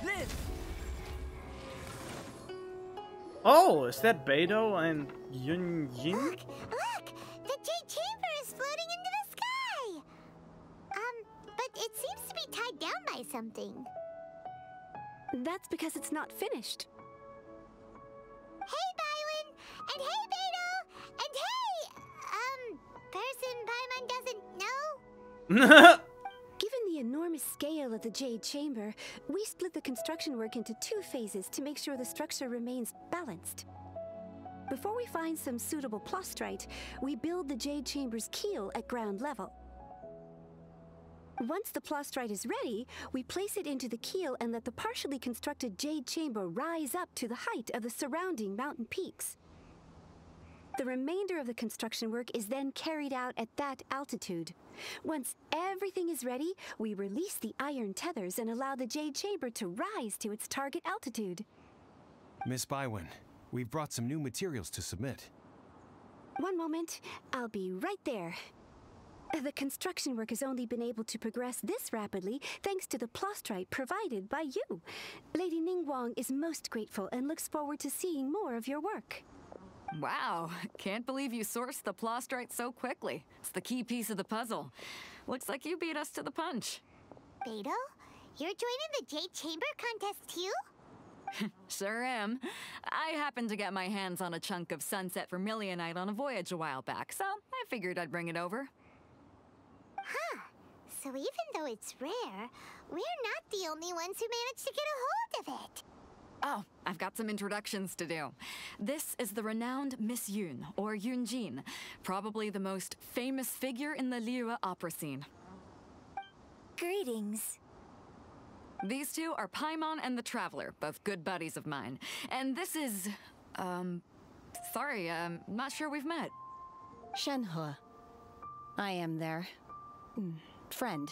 Live! Oh, is that Beidou and Yun Yin? Look! The Jade Chamber is floating into the sky! But it seems to be tied down by something. That's because it's not finished. Hey, Bylin! And hey, Beidou! And hey, person Paimon doesn't know? Give enormous scale of the Jade Chamber, we split the construction work into 2 phases to make sure the structure remains balanced. Before we find some suitable plastrite, we build the Jade Chamber's keel at ground level. Once the plastrite is ready, we place it into the keel and let the partially constructed Jade Chamber rise up to the height of the surrounding mountain peaks. The remainder of the construction work is then carried out at that altitude. Once everything is ready, we release the iron tethers and allow the Jade Chamber to rise to its target altitude. Miss Bywin, we've brought some new materials to submit. One moment, I'll be right there. The construction work has only been able to progress this rapidly thanks to the plastrite provided by you. Lady Ningguang is most grateful and looks forward to seeing more of your work. Wow, can't believe you sourced the plastrite so quickly. It's the key piece of the puzzle. Looks like you beat us to the punch. Beidou, you're joining the Jade Chamber contest too? Sure am. I happened to get my hands on a chunk of sunset vermilionite on a voyage a while back, so I figured I'd bring it over. Huh. So even though it's rare, we're not the only ones who managed to get a hold of it. Oh, I've got some introductions to do. This is the renowned Miss Yun, or Yunjin, probably the most famous figure in the Liyue opera scene. Greetings. These two are Paimon and the Traveler, both good buddies of mine. And this is... sorry, not sure we've met. Shenhe. I am their... friend.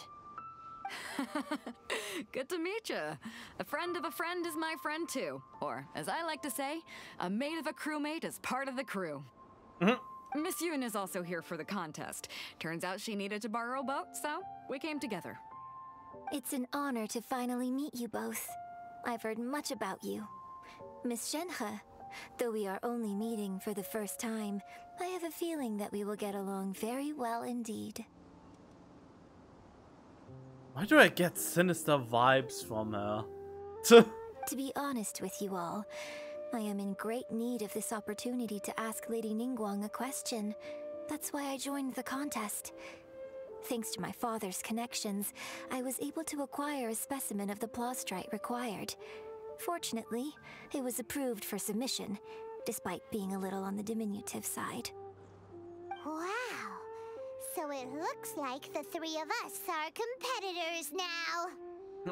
Good to meet you. A friend of a friend is my friend too. Or, as I like to say, a mate of a crewmate is part of the crew. Miss Yun is also here for the contest. Turns out she needed to borrow a boat, so we came together. It's an honor to finally meet you both. I've heard much about you. Miss Shenhe, though we are only meeting for the first time, I have a feeling that we will get along very well indeed. Why do I get sinister vibes from her? To be honest with you all, I am in great need of this opportunity to ask Lady Ningguang a question. That's why I joined the contest. Thanks to my father's connections, I was able to acquire a specimen of the plastrite required. Fortunately, it was approved for submission, despite being a little on the diminutive side. Wow! So it looks like the 3 of us are competitors now!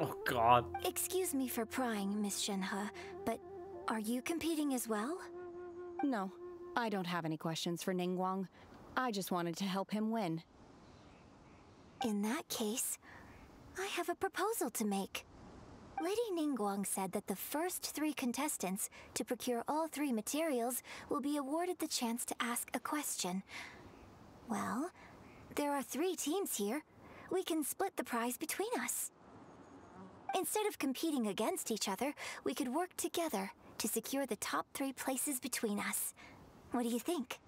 Oh god. Excuse me for prying, Miss Shenhe, but are you competing as well? No, I don't have any questions for Ningguang. I just wanted to help him win. In that case, I have a proposal to make. Lady Ningguang said that the first 3 contestants to procure all 3 materials will be awarded the chance to ask a question. Well, there are 3 teams here. We can split the prize between us. Instead of competing against each other, we could work together to secure the top 3 places between us. What do you think?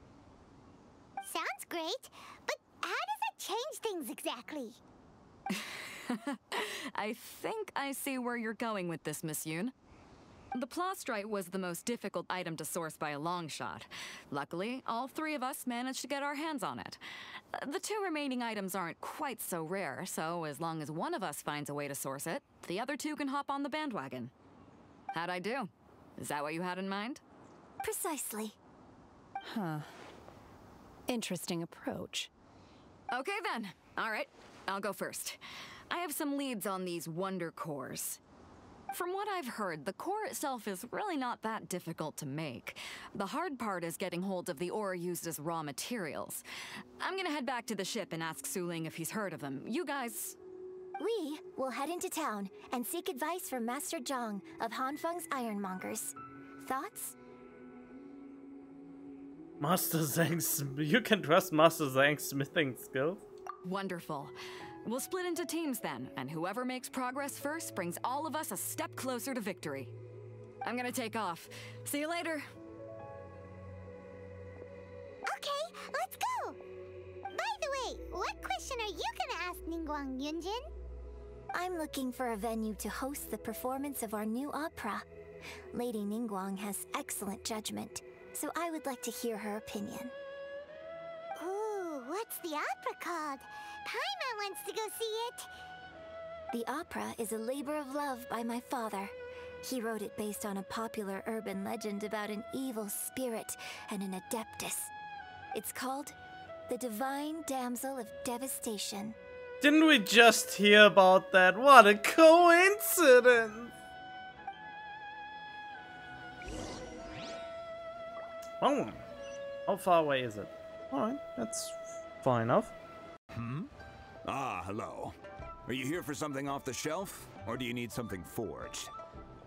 Sounds great, but how does it change things exactly? I think I see where you're going with this, Miss Yun. The plastrite was the most difficult item to source by a long shot. Luckily, all 3 of us managed to get our hands on it. The 2 remaining items aren't quite so rare, so as long as one of us finds a way to source it, the other 2 can hop on the bandwagon. How'd I do? Is that what you had in mind? Precisely. Huh. Interesting approach. Okay then. All right, I'll go first. I have some leads on these wonder cores. From what I've heard, the core itself is really not that difficult to make. The hard part is getting hold of the ore used as raw materials. I'm gonna head back to the ship and ask Su Ling if he's heard of them. You guys... We will head into town and seek advice from Master Zhang of Hanfeng's Ironmongers. Thoughts? Master Zhang's... You can trust Master Zhang's smithing skills? Wonderful. We'll split into teams then, and whoever makes progress first brings all of us a step closer to victory. I'm gonna take off. See you later. Okay, let's go! By the way, what question are you gonna ask Ningguang Yunjin? I'm looking for a venue to host the performance of our new opera. Lady Ningguang has excellent judgment, so I would like to hear her opinion. Ooh, what's the opera called? Paimon wants to go see it. The opera is a labor of love by my father. He wrote it based on a popular urban legend about an evil spirit and an adeptus. It's called The Divine Damsel of Devastation. Didn't we just hear about that? What a coincidence! Oh, how far away is it? Alright, that's far enough. Ah, hello. Are you here for something off the shelf, or do you need something forged?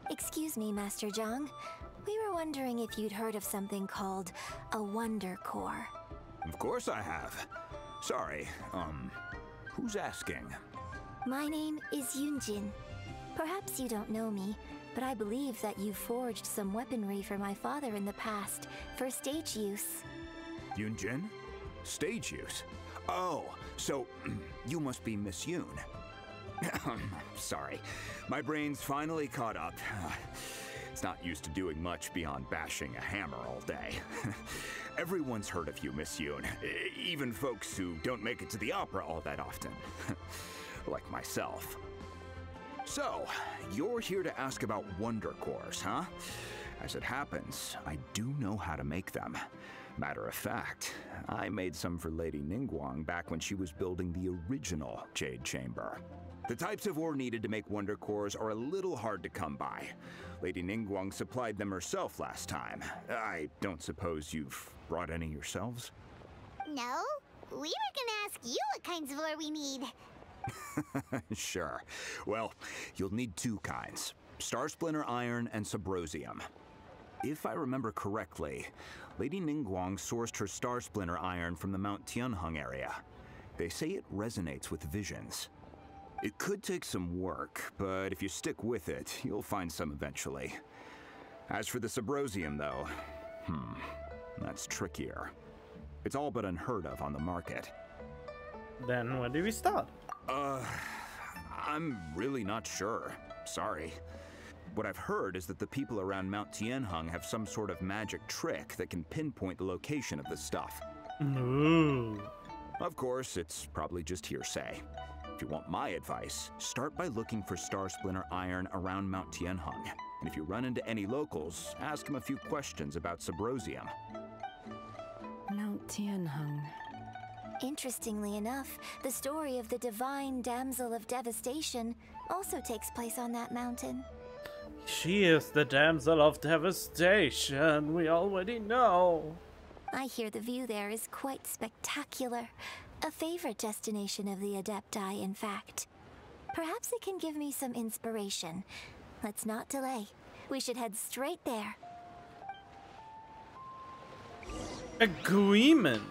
Excuse me, Master Zhang. We were wondering if you'd heard of something called a Wonder Core. Of course I have. Sorry, who's asking? My name is Yunjin. Perhaps you don't know me, but I believe that you forged some weaponry for my father in the past for stage use. Yunjin? Stage use? Oh, so you must be Miss Yoon. Sorry, my brain's finally caught up. It's not used to doing much beyond bashing a hammer all day. Everyone's heard of you, Miss Yoon, even folks who don't make it to the opera all that often, like myself. So, you're here to ask about Wonder Cores, huh? As it happens, I do know how to make them. Matter of fact, I made some for Lady Ningguang back when she was building the original Jade Chamber. The types of ore needed to make Wonder Cores are a little hard to come by. Lady Ningguang supplied them herself last time. I don't suppose you've brought any yourselves? No, we were gonna ask you what kinds of ore we need. Sure. Well, you'll need two kinds. Star Splinter Iron and Subrosium. If I remember correctly, Lady Ningguang sourced her Star Splinter Iron from the Mount Tianheng area. They say it resonates with visions. It could take some work, but if you stick with it, you'll find some eventually. As for the Subrosium, though, that's trickier. It's all but unheard of on the market. Then where do we start? I'm really not sure. Sorry. What I've heard is that the people around Mount Tianheng have some sort of magic trick that can pinpoint the location of the stuff. Ooh. Of course, it's probably just hearsay. If you want my advice, start by looking for Star Splinter Iron around Mount Tianheng. And if you run into any locals, ask them a few questions about Subrosium. Mount Tianheng. Interestingly enough, the story of the Divine Damsel of Devastation also takes place on that mountain. She is the Damsel of Devastation, we already know. I hear the view there is quite spectacular. A favorite destination of the Adepti, in fact. Perhaps it can give me some inspiration. Let's not delay. We should head straight there. Agreement.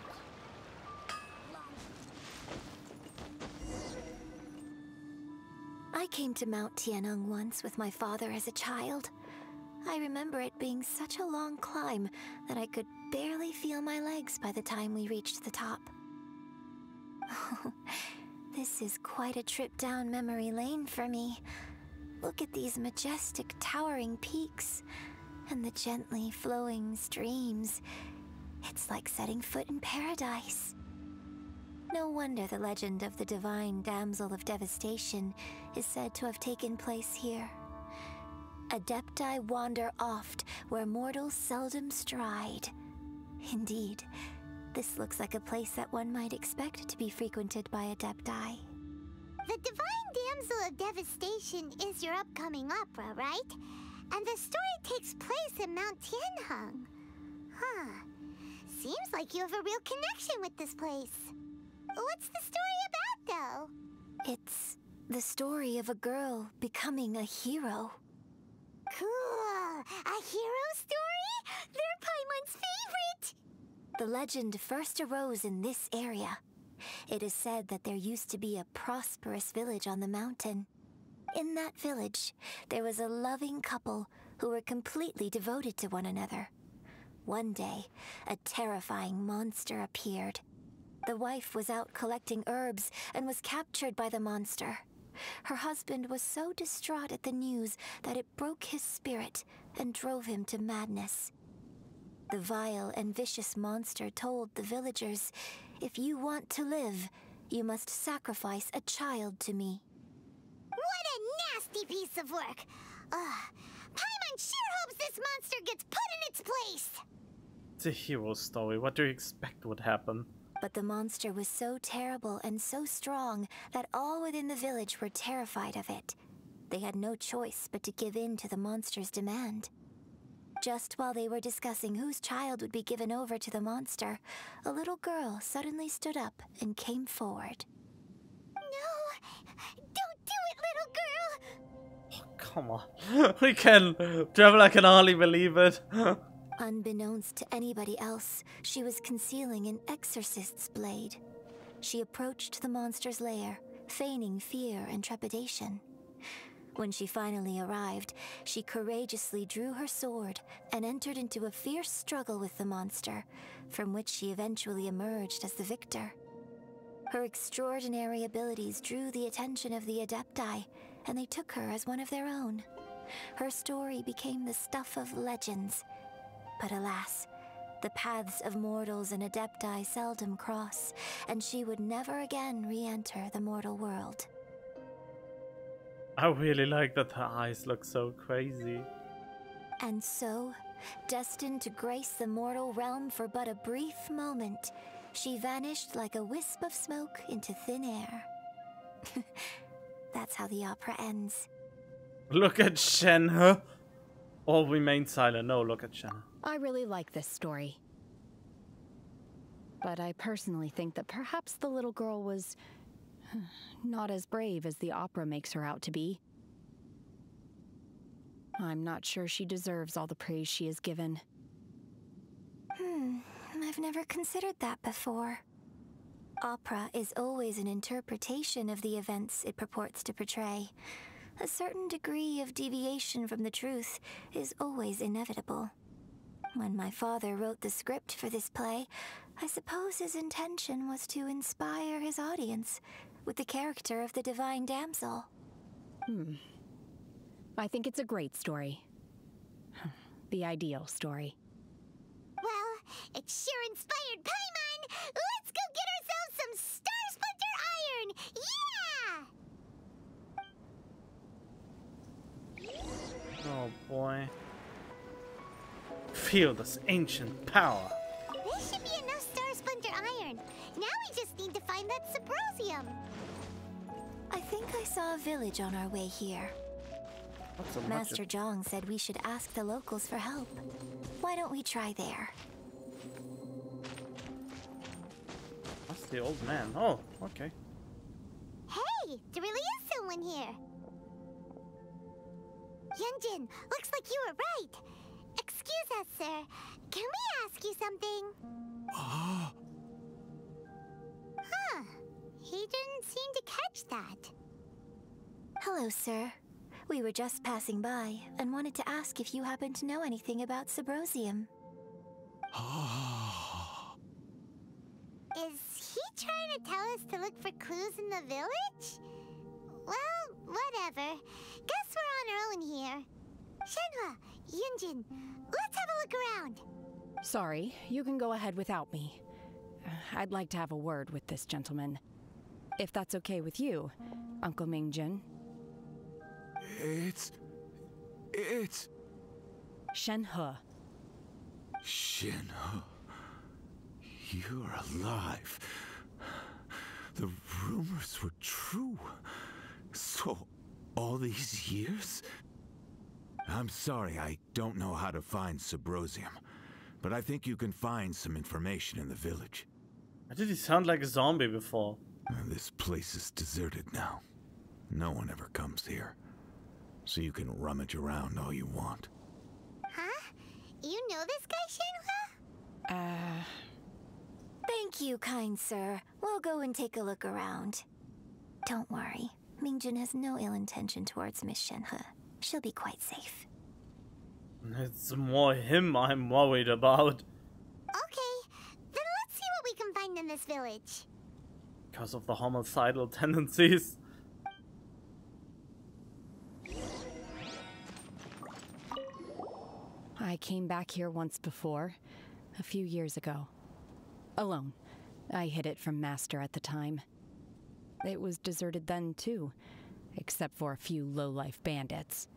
I came to Mount Tianheng once with my father as a child. I remember it being such a long climb that I could barely feel my legs by the time we reached the top. This is quite a trip down memory lane for me. Look at these majestic towering peaks and the gently flowing streams. It's like setting foot in paradise. No wonder the legend of the Divine Damsel of Devastation is said to have taken place here. Adepti wander oft where mortals seldom stride. Indeed, this looks like a place that one might expect to be frequented by Adepti. The Divine Damsel of Devastation is your upcoming opera, right? And the story takes place in Mount Tianheng. Huh. Seems like you have a real connection with this place. What's the story about, though? It's the story of a girl becoming a hero. Cool! A hero story? They're Paimon's favorite! The legend first arose in this area. It is said that there used to be a prosperous village on the mountain. In that village, there was a loving couple who were completely devoted to one another. One day, a terrifying monster appeared. The wife was out collecting herbs and was captured by the monster. Her husband was so distraught at the news that it broke his spirit and drove him to madness. The vile and vicious monster told the villagers, "If you want to live, you must sacrifice a child to me." nasty piece of work. Paimon sure hopes this monster gets put in its place. It's a hero story. What do you expect would happen? But the monster was so terrible and so strong that all within the village were terrified of it. They had no choice but to give in to the monster's demand. Just while they were discussing whose child would be given over to the monster, a little girl suddenly stood up and came forward. No! Don't do it, little girl! Oh, come on. We can. Travel, I can hardly believe it. Unbeknownst to anybody else, she was concealing an exorcist's blade. She approached the monster's lair, feigning fear and trepidation. When she finally arrived, she courageously drew her sword and entered into a fierce struggle with the monster, from which she eventually emerged as the victor. Her extraordinary abilities drew the attention of the Adepti, and they took her as one of their own. Her story became the stuff of legends. But alas, the paths of mortals and Adepti seldom cross, and she would never again re-enter the mortal world. I really like that her eyes look so crazy. And so, destined to grace the mortal realm for but a brief moment, she vanished like a wisp of smoke into thin air. That's how the opera ends. Look at Shenhe. All remain silent. No, look at Shenhe. I really like this story. But I personally think that perhaps the little girl was not as brave as the opera makes her out to be. I'm not sure she deserves all the praise she is given. I've never considered that before. Opera is always an interpretation of the events it purports to portray. A certain degree of deviation from the truth is always inevitable. When my father wrote the script for this play, I suppose his intention was to inspire his audience with the character of the divine damsel. I think it's a great story. The ideal story. Well, it sure inspired Paimon! Let's go get ourselves some Star Splinter Iron! Yeah! Oh boy. Feel this ancient power. There should be enough Star Splinter Iron. Now we just need to find that Subrosium. I think I saw a village on our way here. Master Zhang said we should ask the locals for help. Why don't we try there? That's the old man. Oh, okay. Hey, there really is someone here. Yunjin, looks like you were right. Excuse us, sir. Can we ask you something? Huh. He didn't seem to catch that. Hello, sir. We were just passing by and wanted to ask if you happen to know anything about Subrosium. Is he trying to tell us to look for clues in the village? Well, whatever. Guess we're on our own here. Shenhe, Yunjin, let's have a look around. Sorry, you can go ahead without me. I'd like to have a word with this gentleman. If that's okay with you, Uncle Mingjin. It's... Shenhe. Shenhe. You're alive. The rumors were true. So, all these years? I'm sorry, I don't know how to find Subrosium, but I think you can find some information in the village. Why did he sound like a zombie before? This place is deserted now. No one ever comes here. So you can rummage around all you want. Huh? You know this guy, Shenhe? Thank you, kind sir. We'll go and take a look around. Don't worry. Mingjin has no ill intention towards Miss Shenhe. She'll be quite safe. It's more him I'm worried about. Okay, then let's see what we can find in this village. Because of the homicidal tendencies. I came back here once before, a few years ago. Alone. I hid it from Master at the time. It was deserted then, too. except for a few low-life bandits.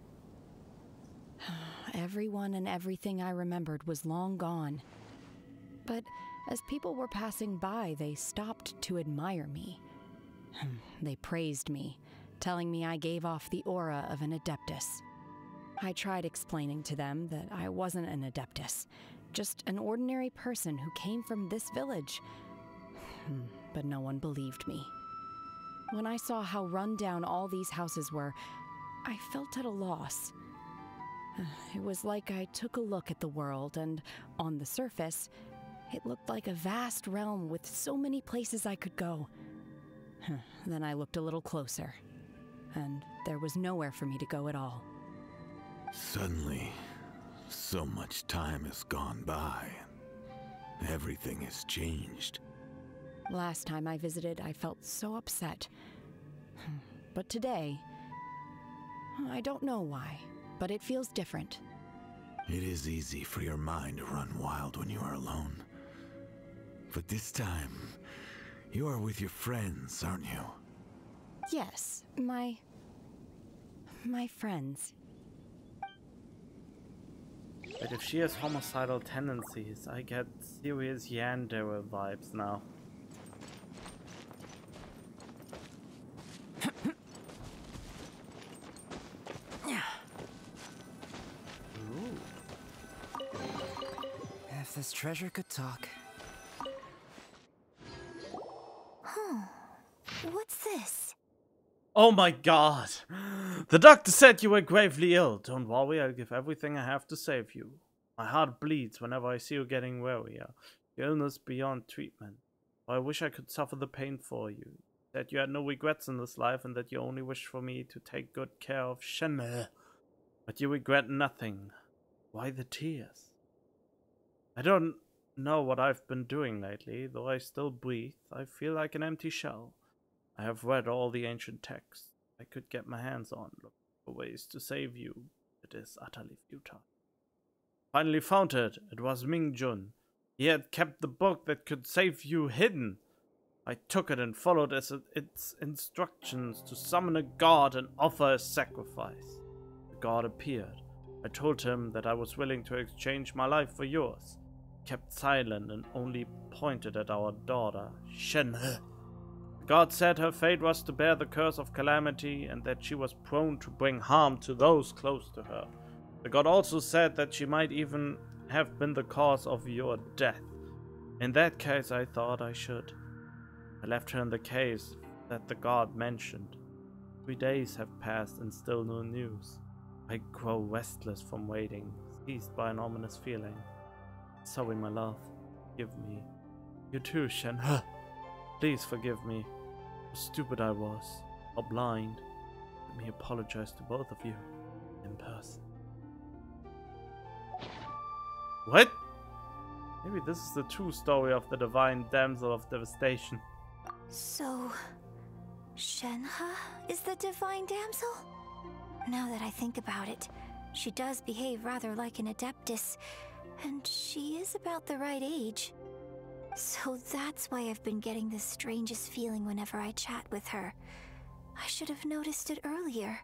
Everyone and everything I remembered was long gone. But as people were passing by, they stopped to admire me. They praised me, telling me I gave off the aura of an Adeptus. I tried explaining to them that I wasn't an Adeptus, just an ordinary person who came from this village. But no one believed me. When I saw how run down all these houses were, I felt at a loss. It was like I took a look at the world, and on the surface, it looked like a vast realm with so many places I could go. Then I looked a little closer, and there was nowhere for me to go at all. Suddenly, so much time has gone by. Everything has changed. Last time I visited, I felt so upset. But today, I don't know why, but it feels different. It is easy for your mind to run wild when you are alone. But this time, you are with your friends, aren't you? Yes, my friends. But if she has homicidal tendencies, I get serious Yandere vibes now. If this treasure could talk. What's this? Oh my god! The doctor said you were gravely ill. Don't worry, I'll give everything I have to save you. My heart bleeds whenever I see you getting wearier. Your illness beyond treatment. I wish I could suffer the pain for you. That you had no regrets in this life and that you only wished for me to take good care of Shenhe. But you regret nothing. Why the tears? I don't know what I've been doing lately. Though I still breathe, I feel like an empty shell. I have read all the ancient texts I could get my hands on, looking for ways to save you. It is utterly futile. Finally found it. It was Mingjun. He had kept the book that could save you hidden. I took it and followed its instructions to summon a god and offer a sacrifice. The god appeared. I told him that I was willing to exchange my life for yours. He kept silent and only pointed at our daughter, Shenhe. The god said her fate was to bear the curse of calamity and that she was prone to bring harm to those close to her. The god also said that she might even have been the cause of your death. In that case, I thought I should. I left her in the caves that the god mentioned. 3 days have passed and still no news. I grow restless from waiting, seized by an ominous feeling. Sorry, my love. Forgive me. You too, Shenhe. Please forgive me. How stupid I was. How blind. Let me apologize to both of you. In person. What? Maybe this is the true story of the divine damsel of devastation. So, Shenhe is the divine damsel? Now that I think about it, she does behave rather like an Adeptus, and she is about the right age. So that's why I've been getting the strangest feeling whenever I chat with her. I should have noticed it earlier.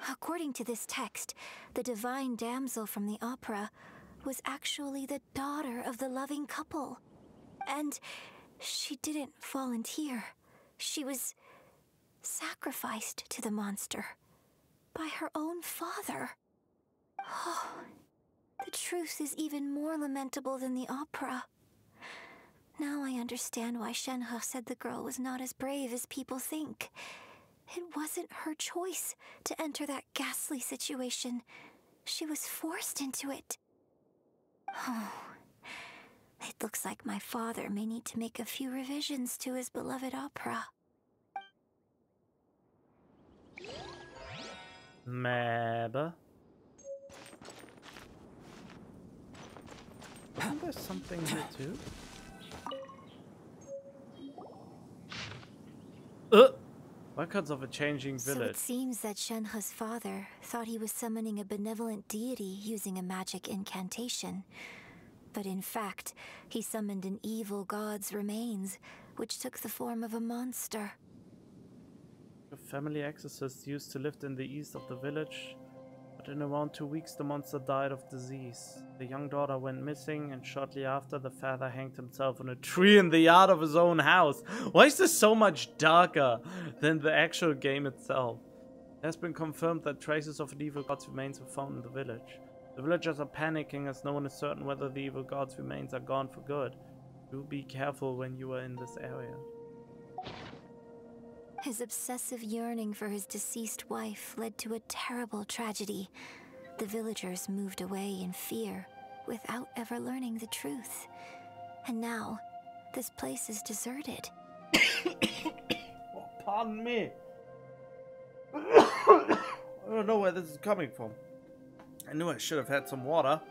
According to this text, the divine damsel from the opera was actually the daughter of the loving couple. And she didn't volunteer. She was sacrificed to the monster by her own father. Oh, the truth is even more lamentable than the opera. Now I understand why Shenhe said the girl was not as brave as people think. It wasn't her choice to enter that ghastly situation. She was forced into it. Oh, it looks like my father may need to make a few revisions to his beloved opera. Maybe. Isn't there something here too? Records of a changing village. So it seems that Shenhe's father thought he was summoning a benevolent deity using a magic incantation. But in fact, he summoned an evil god's remains, which took the form of a monster. A family exorcist used to live in the east of the village, but in around 2 weeks the monster died of disease. The young daughter went missing, and shortly after the father hanged himself on a tree in the yard of his own house. Why is this so much darker than the actual game itself? It has been confirmed that traces of an evil god's remains were found in the village. The villagers are panicking as no one is certain whether the evil god's remains are gone for good. Do be careful when you are in this area. His obsessive yearning for his deceased wife led to a terrible tragedy. The villagers moved away in fear, without ever learning the truth. And now, this place is deserted. Oh, pardon me. I don't know where this is coming from. I knew I should have had some water.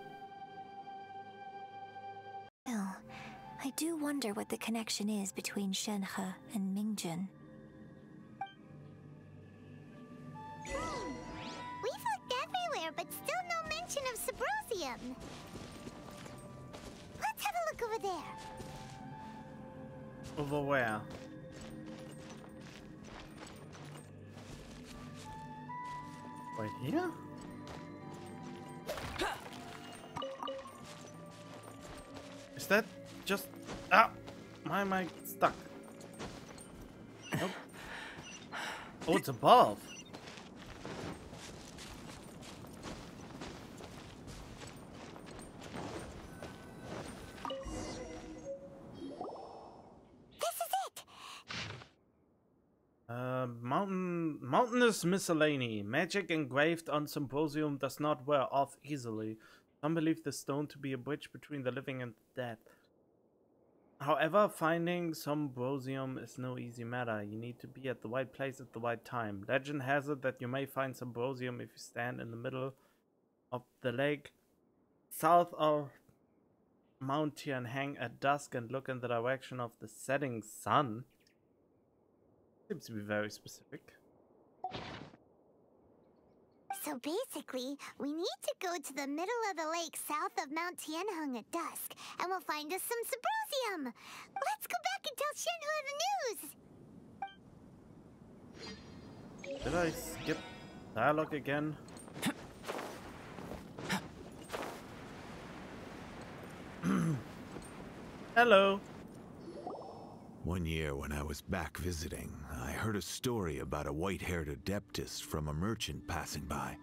Still, I do wonder what the connection is between Shenhe and Mingjin. We've looked everywhere, but still no mention of Subrosium. Let's have a look over there. Over where? Right here? Is that just... Ah! Why am I stuck? Nope. Oh, it's above. Mountainous miscellany. Magic engraved on symposium does not wear off easily. Some believe the stone to be a bridge between the living and the dead. However, finding symposium is no easy matter. You need to be at the right place at the right time. Legend has it that you may find symposium if you stand in the middle of the lake, south of Mount Tianheng at dusk and look in the direction of the setting sun. Seems to be very specific. So basically, we need to go to the middle of the lake south of Mount Tianheng at dusk, and we'll find us some Subrosium. Let's go back and tell Shenhe the news. Did I skip dialogue again? Hello. One year when I was back visiting, I heard a story about a white-haired adeptess from a merchant passing by.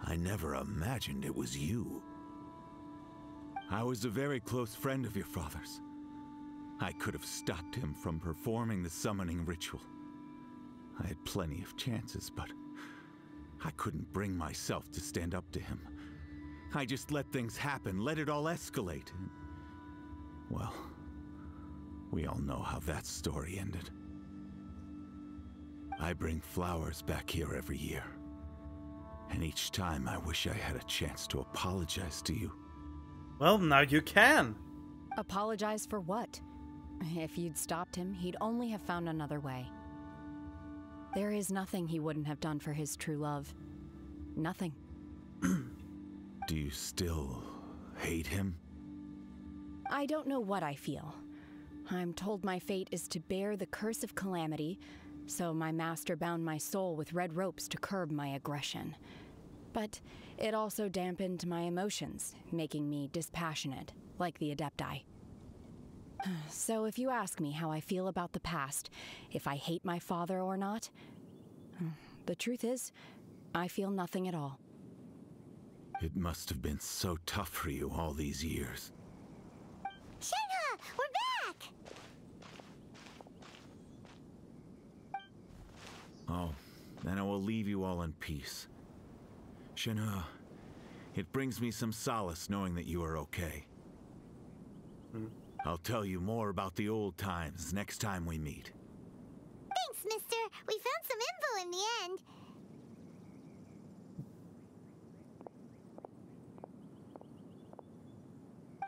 I never imagined it was you. I was a very close friend of your father's. I could have stopped him from performing the summoning ritual. I had plenty of chances, but I couldn't bring myself to stand up to him. I just let things happen, let it all escalate. Well, we all know how that story ended. I bring flowers back here every year. And each time I wish I had a chance to apologize to you. Well, now you can. Apologize for what? If you'd stopped him, he'd only have found another way. There is nothing he wouldn't have done for his true love. Nothing. Do you still hate him? I don't know what I feel. I'm told my fate is to bear the curse of calamity, so my master bound my soul with red ropes to curb my aggression. But it also dampened my emotions, making me dispassionate, like the Adepti. So if you ask me how I feel about the past, if I hate my father or not, the truth is, I feel nothing at all. It must have been so tough for you all these years. Shenhe, we're back! Oh, then I will leave you all in peace. Shenhe, it brings me some solace knowing that you are okay. I'll tell you more about the old times next time we meet. Thanks, mister. We found some info in the end.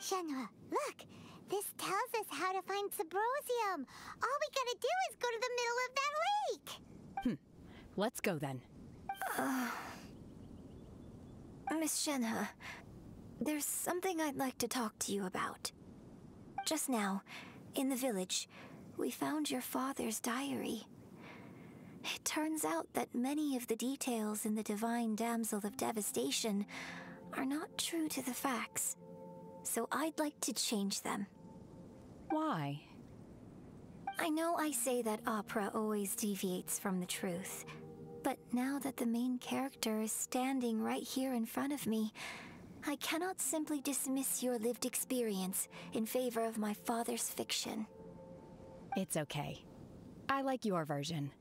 Shenhe, look. This tells us how to find Subrosium. All we gotta do is go to the middle of that lake. Let's go then. Miss Shenhe, there's something I'd like to talk to you about. Just now, in the village, we found your father's diary. turns out that many of the details in the Divine Damsel of Devastation are not true to the facts. So I'd like to change them. Why? I know I say that opera always deviates from the truth, but now that the main character is standing right here in front of me, I cannot simply dismiss your lived experience in favor of my father's fiction. It's okay. I like your version.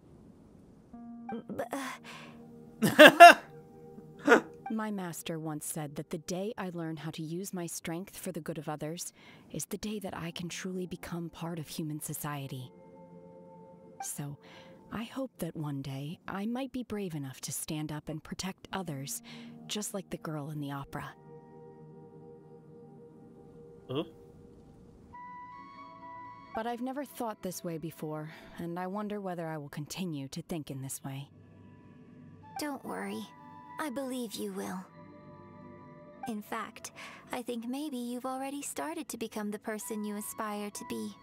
My master once said that the day I learn how to use my strength for the good of others is the day that I can truly become part of human society. So, I hope that one day I might be brave enough to stand up and protect others, just like the girl in the opera. But I've never thought this way before, and I wonder whether I will continue to think in this way. Don't worry. I believe you will. In fact, I think maybe you've already started to become the person you aspire to be.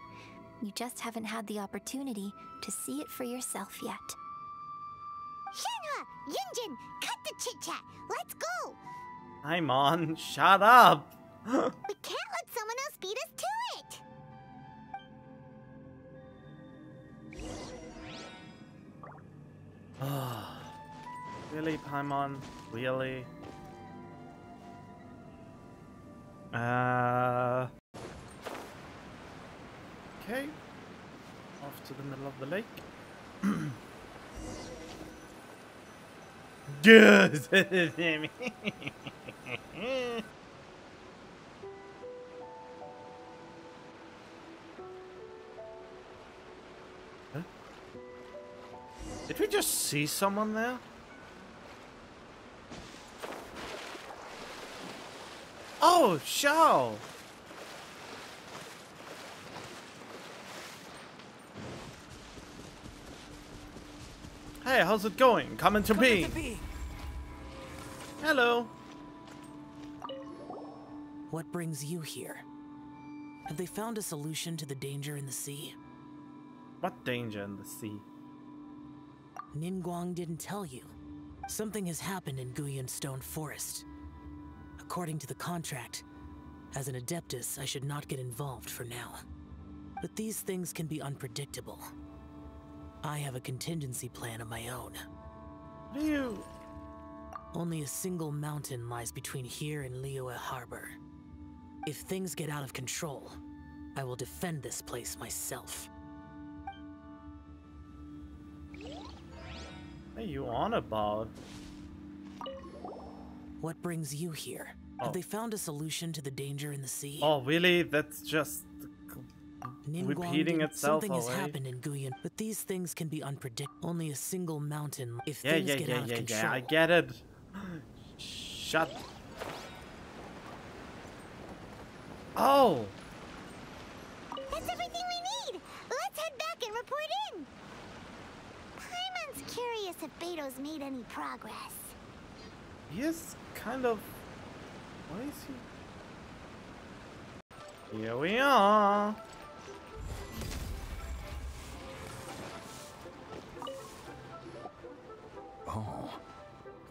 You just haven't had the opportunity to see it for yourself yet. Shenhe! Yunjin! Cut the chit-chat! Let's go! Paimon, shut up! We can't let someone else beat us to it! Really, Paimon? Really? Okay. Off to the middle of the lake. Yes! Huh? Did we just see someone there? Oh, Shao! Hey, how's it going? Coming to be. Hello. What brings you here? Have they found a solution to the danger in the sea? What danger in the sea? Ningguang didn't tell you. Something has happened in Guyan Stone Forest. According to the contract, as an Adeptus, I should not get involved for now. But these things can be unpredictable. I have a contingency plan of my own. Only a single mountain lies between here and Liyue Harbor. If things get out of control, I will defend this place myself. What are you on about? What brings you here? Have they found a solution to the danger in the sea? Oh, really? That's just repeating itself Something already. has happened in Guyan, but these things can be unpredictable. Only a single mountain. If things get out of control, I get it. Shut. Oh. That's everything we need! Let's head back and report in! Paimon's curious if Beto's made any progress. He is kind of... What is he? Here we are. Oh,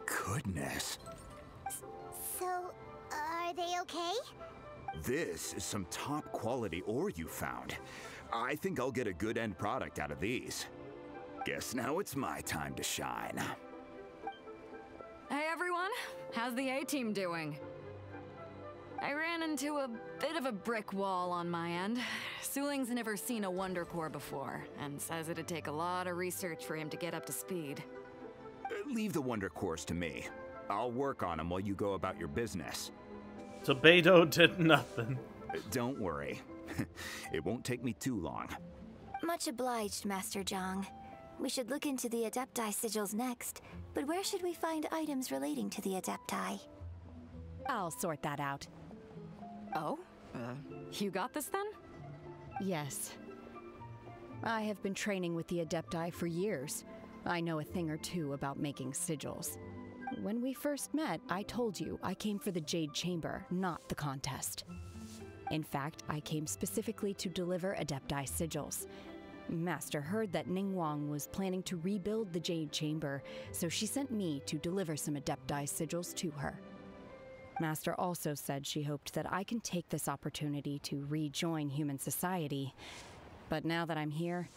goodness. So, are they okay? This is some top quality ore you found. I think I'll get a good end product out of these. Guess now it's my time to shine. Hey everyone, how's the A-team doing? I ran into a bit of a brick wall on my end. Suling's never seen a Wonder Core before, and says it'd take a lot of research for him to get up to speed. Leave the Wonder Cores to me. I'll work on them while you go about your business. So Beto did nothing. Don't worry. It won't take me too long. Much obliged, Master Zhang. We should look into the Adepti sigils next, but where should we find items relating to the Adepti? I'll sort that out. Oh? You got this then? Yes. I have been training with the Adepti for years. I know a thing or two about making sigils. When we first met, I told you I came for the Jade Chamber, not the contest. In fact, I came specifically to deliver Adepti sigils. Master heard that Ningguang was planning to rebuild the Jade Chamber, so she sent me to deliver some Adepti sigils to her. Master also said she hoped that I can take this opportunity to rejoin human society. But now that I'm here,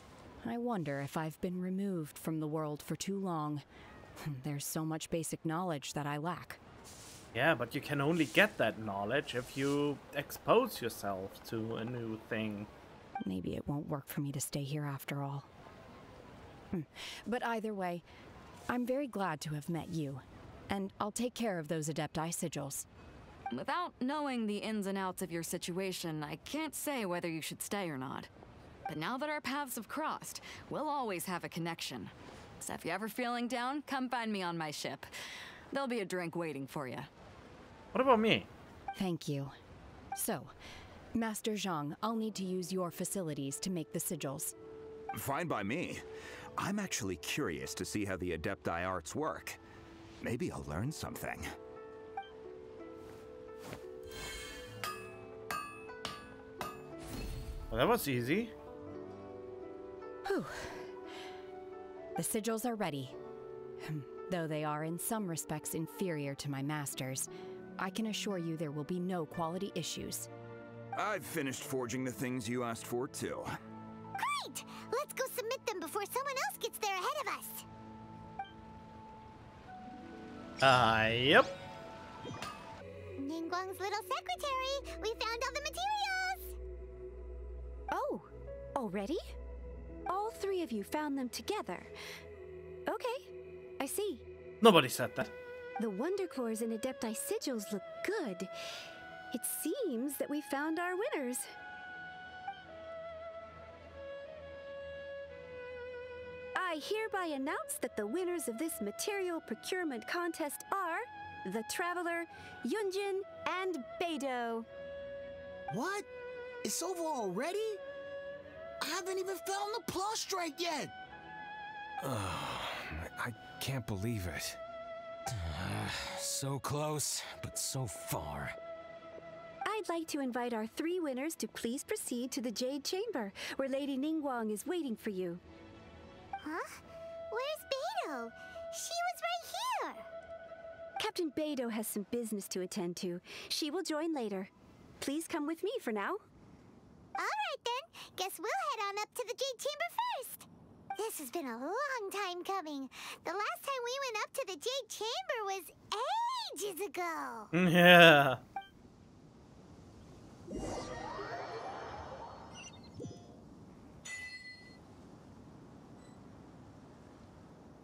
I wonder if I've been removed from the world for too long. There's so much basic knowledge that I lack. Yeah, but you can only get that knowledge if you expose yourself to a new thing. Maybe it won't work for me to stay here after all. But either way, I'm very glad to have met you. And I'll take care of those Adepti sigils. Without knowing the ins and outs of your situation, I can't say whether you should stay or not. But now that our paths have crossed, we'll always have a connection. So if you're ever feeling down, come find me on my ship. There'll be a drink waiting for you. What about me? Thank you. So, Master Zhang, I'll need to use your facilities to make the sigils. Fine by me. I'm actually curious to see how the Adepti arts work. Maybe I'll learn something. Well, that was easy. Whew. The sigils are ready. Though they are in some respects inferior to my master's, I can assure you there will be no quality issues. I've finished forging the things you asked for, too. Great! Let's go submit them before someone else gets there ahead of us. Yep. Ningguang's little secretary, we found all the materials! Oh, already? All three of you found them together. Okay, I see. Nobody said that. The Wonder Cores and Adepti sigils look good. It seems that we found our winners. I hereby announce that the winners of this material procurement contest are the Traveler, Yunjin, and Beidou. What? It's over already? I haven't even found the Prostrate yet! I can't believe it. So close, but so far. I'd like to invite our three winners to please proceed to the Jade Chamber, where Lady Ningguang is waiting for you. Huh? Where's Beidou? She was right here! Captain Beidou has some business to attend to. She will join later. Please come with me for now. Alright then, guess we'll head on up to the Jade Chamber first. This has been a long time coming. The last time we went up to the Jade Chamber was ages ago. Yeah.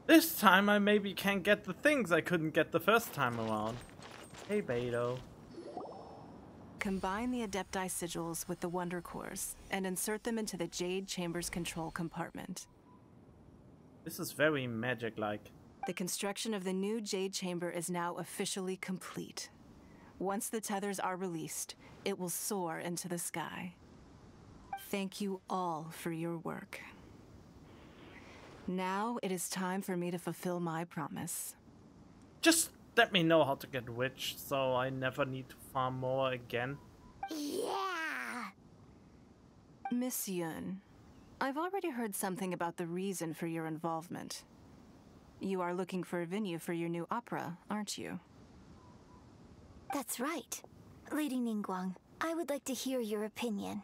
This time I maybe can get the things I couldn't get the first time around. Hey, Beidou. Combine the Adepti sigils with the Wonder Cores and insert them into the Jade Chamber's control compartment. This is very magic-like. The construction of the new Jade Chamber is now officially complete. Once the tethers are released, it will soar into the sky. Thank you all for your work. Now it is time for me to fulfill my promise. Just let me know how to get rich so I never need to farm more again. Yeah! Miss Yun, I've already heard something about the reason for your involvement. You are looking for a venue for your new opera, aren't you? That's right. Lady Ningguang, I would like to hear your opinion.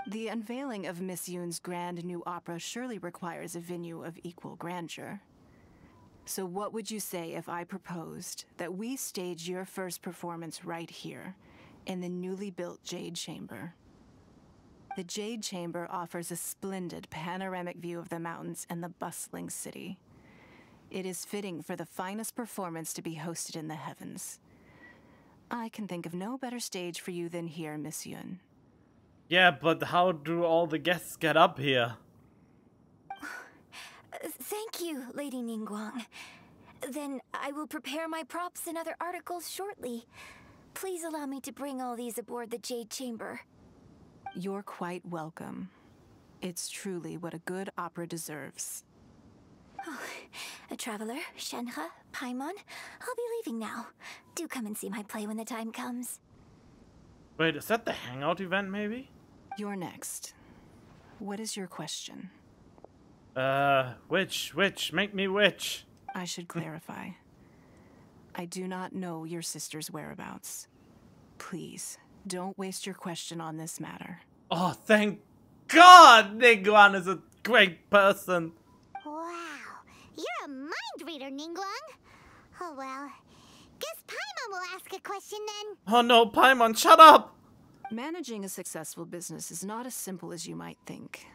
The unveiling of Miss Yun's grand new opera surely requires a venue of equal grandeur. So what would you say if I proposed that we stage your first performance right here, in the newly built Jade Chamber? The Jade Chamber offers a splendid panoramic view of the mountains and the bustling city. It is fitting for the finest performance to be hosted in the heavens. I can think of no better stage for you than here, Miss Yun. Yeah, but how do all the guests get up here? Thank you, Lady Ningguang. Then I will prepare my props and other articles shortly. Please allow me to bring all these aboard the Jade Chamber. You're quite welcome. It's truly what a good opera deserves. Oh, a traveler, Shenhe, Paimon, I'll be leaving now. Do come and see my play when the time comes. Wait, is that the hangout event maybe? You're next. What is your question? Witch, make me witch. I should clarify. I do not know your sister's whereabouts. Please, don't waste your question on this matter. Oh, thank God Ningguang is a great person. Wow, you're a mind reader, Ningguang. Oh well, guess Paimon will ask a question then. Oh no, Paimon, shut up! Managing a successful business is not as simple as you might think.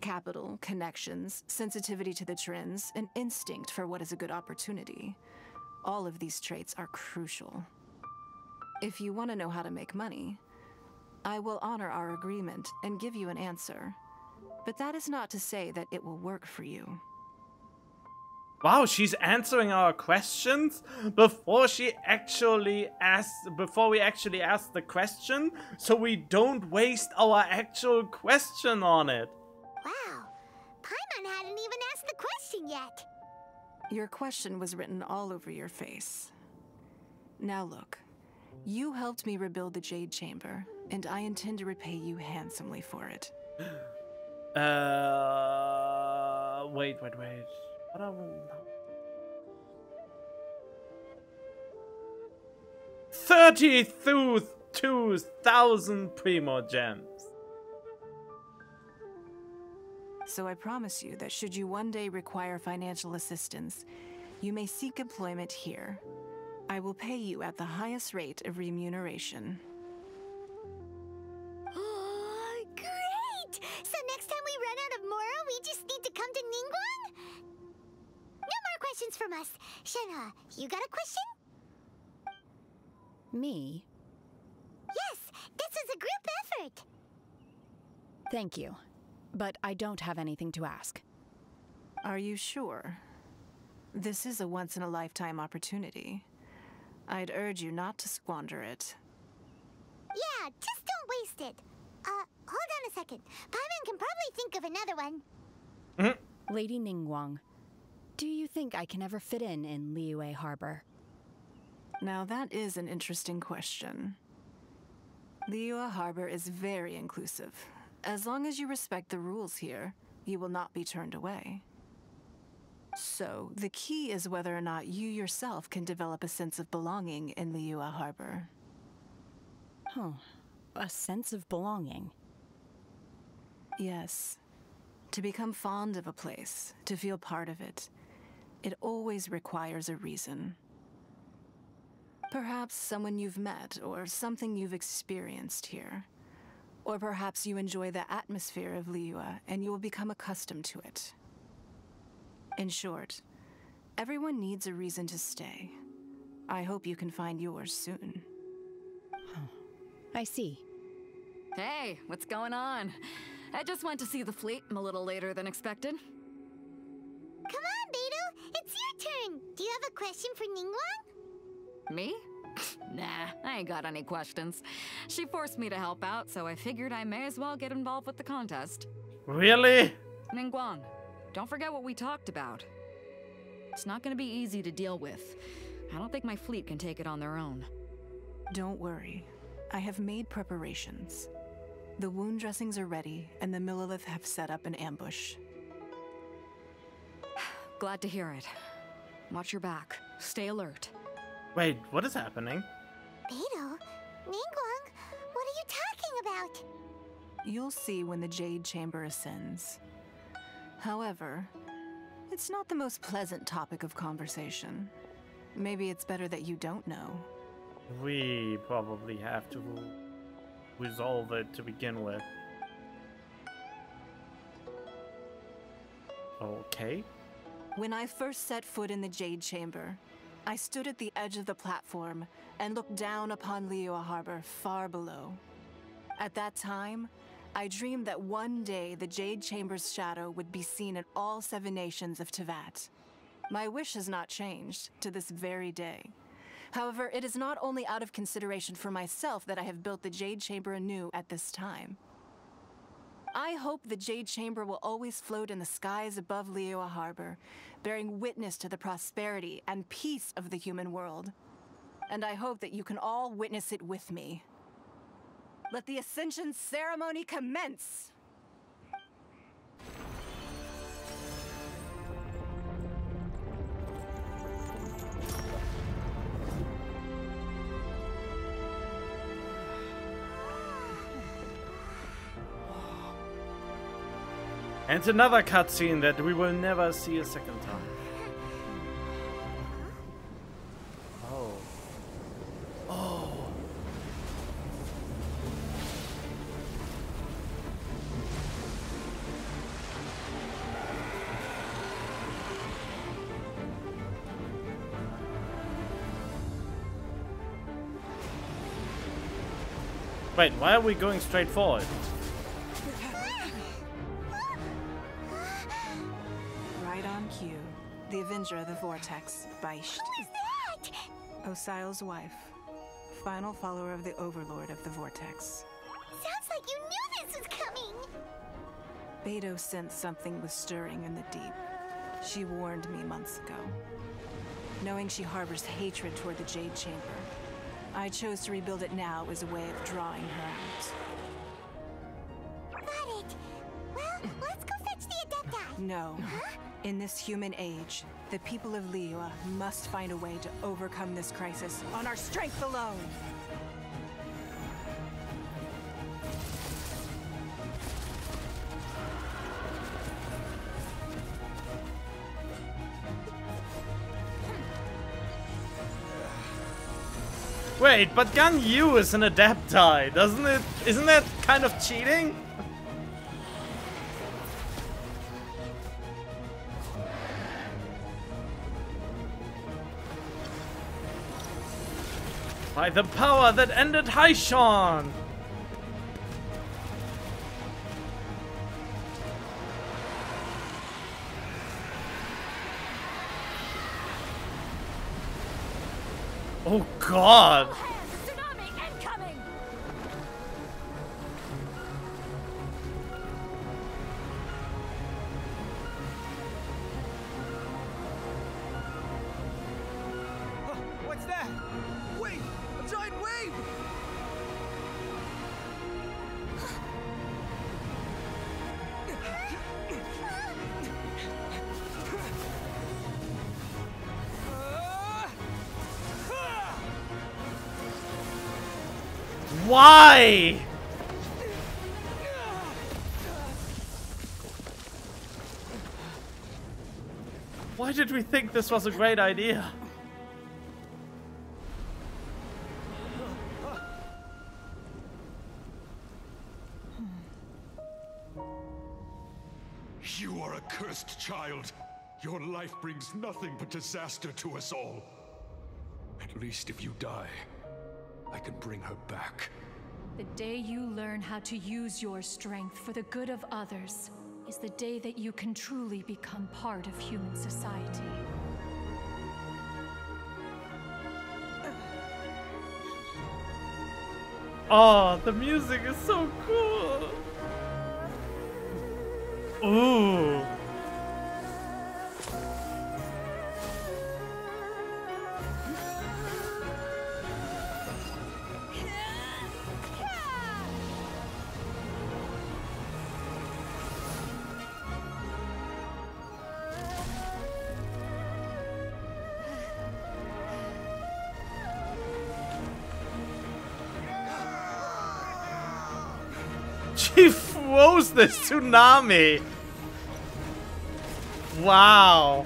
Capital, connections, sensitivity to the trends, and instinct for what is a good opportunity. All of these traits are crucial. If you want to know how to make money, I will honor our agreement and give you an answer. But that is not to say that it will work for you. Wow, she's answering our questions before we actually ask the question, so we don't waste our actual question on it. Wow, Paimon hadn't even asked the question yet. Your question was written all over your face. Now look, you helped me rebuild the Jade Chamber, and I intend to repay you handsomely for it. Wait. What are we... 32,000 Primogems. So I promise you that should you one day require financial assistance, you may seek employment here. I will pay you at the highest rate of remuneration. Oh, great! So next time we run out of Mora, we just need to come to Ningguang? No more questions from us. Shenhe, you got a question? Me? Yes, this was a group effort. Thank you, but I don't have anything to ask. Are you sure? This is a once-in-a-lifetime opportunity. I'd urge you not to squander it. Yeah, just don't waste it. Hold on a second. Paimon can probably think of another one. Lady Ningguang, do you think I can ever fit in Liyue Harbor? Now that is an interesting question. Liyue Harbor is very inclusive. As long as you respect the rules here, you will not be turned away. So, the key is whether or not you yourself can develop a sense of belonging in Liyue Harbor. Oh, a sense of belonging. Yes. To become fond of a place, to feel part of it, it always requires a reason. Perhaps someone you've met, or something you've experienced here. Or perhaps you enjoy the atmosphere of Liyue, and you will become accustomed to it. In short, everyone needs a reason to stay. I hope you can find yours soon. I see. Hey, what's going on? I just went to see the fleet a little later than expected. Come on, Beidou! It's your turn! Do you have a question for Ningguang? Me? Nah, I ain't got any questions. She forced me to help out, so I figured I may as well get involved with the contest. Really? Ningguang, don't forget what we talked about. It's not gonna be easy to deal with. I don't think my fleet can take it on their own. Don't worry. I have made preparations. The wound dressings are ready, and the Millilith have set up an ambush. Glad to hear it. Watch your back. Stay alert. Wait, what is happening? Beidou? Ningguang? What are you talking about? You'll see when the Jade Chamber ascends. However, it's not the most pleasant topic of conversation. Maybe it's better that you don't know. We probably have to resolve it to begin with. Okay. When I first set foot in the Jade Chamber, I stood at the edge of the platform and looked down upon Liyue Harbor far below. At that time, I dreamed that one day the Jade Chamber's shadow would be seen in all 7 nations of Teyvat. My wish has not changed to this very day. However, it is not only out of consideration for myself that I have built the Jade Chamber anew at this time. I hope the Jade Chamber will always float in the skies above Liyue Harbor, bearing witness to the prosperity and peace of the human world. And I hope that you can all witness it with me. Let the Ascension ceremony commence! And another cutscene that we will never see a second time. Oh. Oh. Wait, why are we going straight forward? Right on cue. The Avenger of the Vortex, Beisht. Who is that? Osial's wife. Final follower of the Overlord of the Vortex. Sounds like you knew this was coming. Beidou sensed something was stirring in the deep. She warned me months ago. Knowing she harbors hatred toward the Jade Chamber, I chose to rebuild it now as a way of drawing her out. Got it. Well, let's go fetch the Adepti. No. Huh? In this human age, the people of Liyue must find a way to overcome this crisis on our strength alone. Wait, but Gan Yu is an Adepti, doesn't it? Isn't that kind of cheating? By the power that ended Haishan! Oh God! Tsunami incoming! What's that? Wait! A giant wave! Why? Why did we think this was a great idea? You are a cursed child. Your life brings nothing but disaster to us all. At least if you die, I can bring her back. The day you learn how to use your strength for the good of others is the day that you can truly become part of human society. Oh, the music is so cool. Ooh. She froze this tsunami. Wow.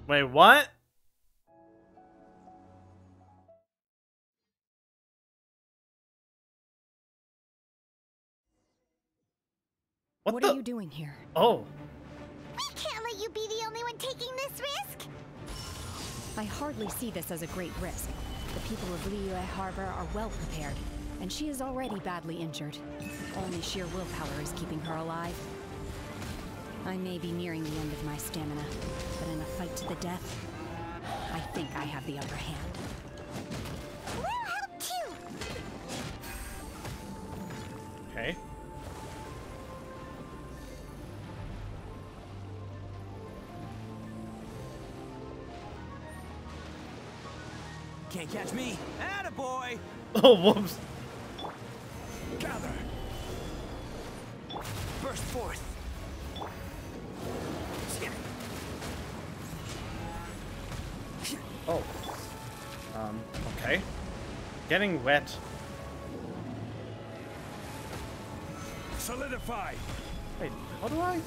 Wait, what? What are you doing here? Oh. We can't let you be the only one taking this risk. I hardly see this as a great risk. The people of Liyue Harbor are well prepared, and she is already badly injured. Only sheer willpower is keeping her alive. I may be nearing the end of my stamina, but in a fight to the death, I think I have the upper hand. We'll help too. Okay. Can't catch me. Attaboy! Oh, whoops. Gather. Burst forth. Oh. Getting wet. Solidify. Wait, how do I?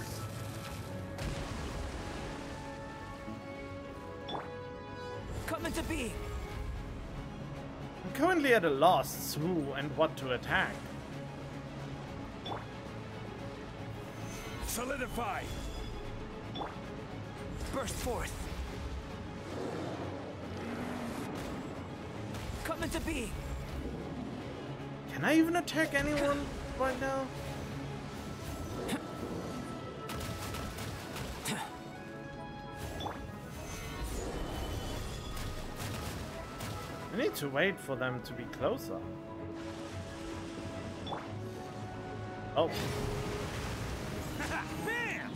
Come into being. I'm currently at a loss who and what to attack. Solidify. Burst forth. Come into being. Can I even attack anyone right now? I need to wait for them to be closer. Oh. Bam!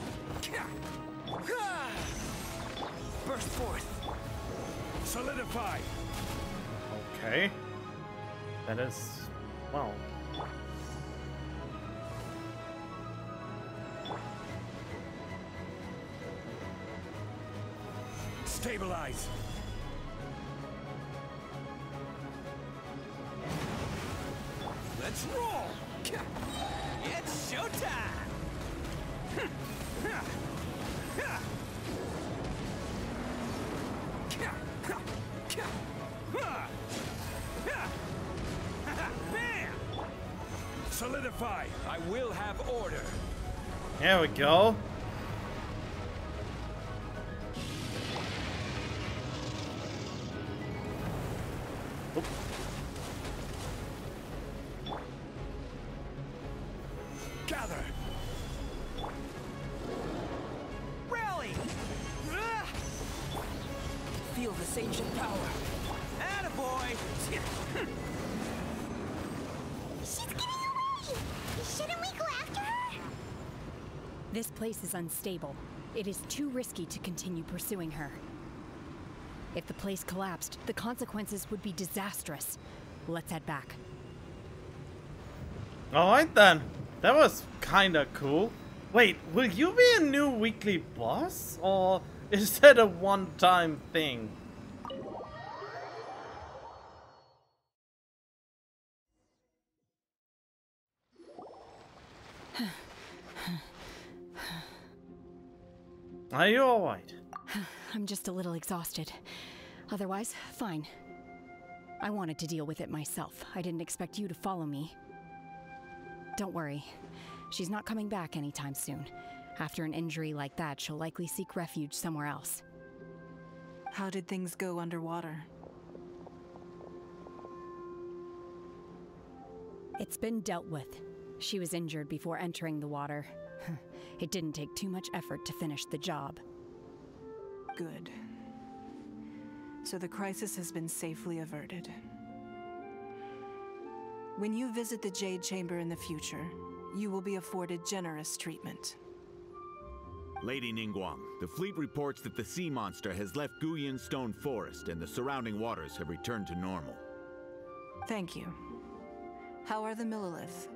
Burst forth. Solidify. Okay. That is... well... Stabilize. Let's roll! It's showtime! Bam! Solidify. I will have order. There we go. Oop. Gather. Rally! Feel this ancient power. Attaboy! She's getting away! Shouldn't we go after her? This place is unstable. It is too risky to continue pursuing her. If the place collapsed, the consequences would be disastrous. Let's head back. Alright then. That was kinda cool. Wait, will you be a new weekly boss? Or is that a one-time thing? Are you alright? I'm just a little exhausted. Otherwise, fine. I wanted to deal with it myself. I didn't expect you to follow me. Don't worry. She's not coming back anytime soon. After an injury like that, she'll likely seek refuge somewhere else. How did things go underwater? It's been dealt with. She was injured before entering the water. It didn't take too much effort to finish the job. Good. So the crisis has been safely averted. When you visit the Jade Chamber in the future, you will be afforded generous treatment. Lady Ningguang, the fleet reports that the sea monster has left Guyun Stone Forest and the surrounding waters have returned to normal. Thank you. How are the Millilith?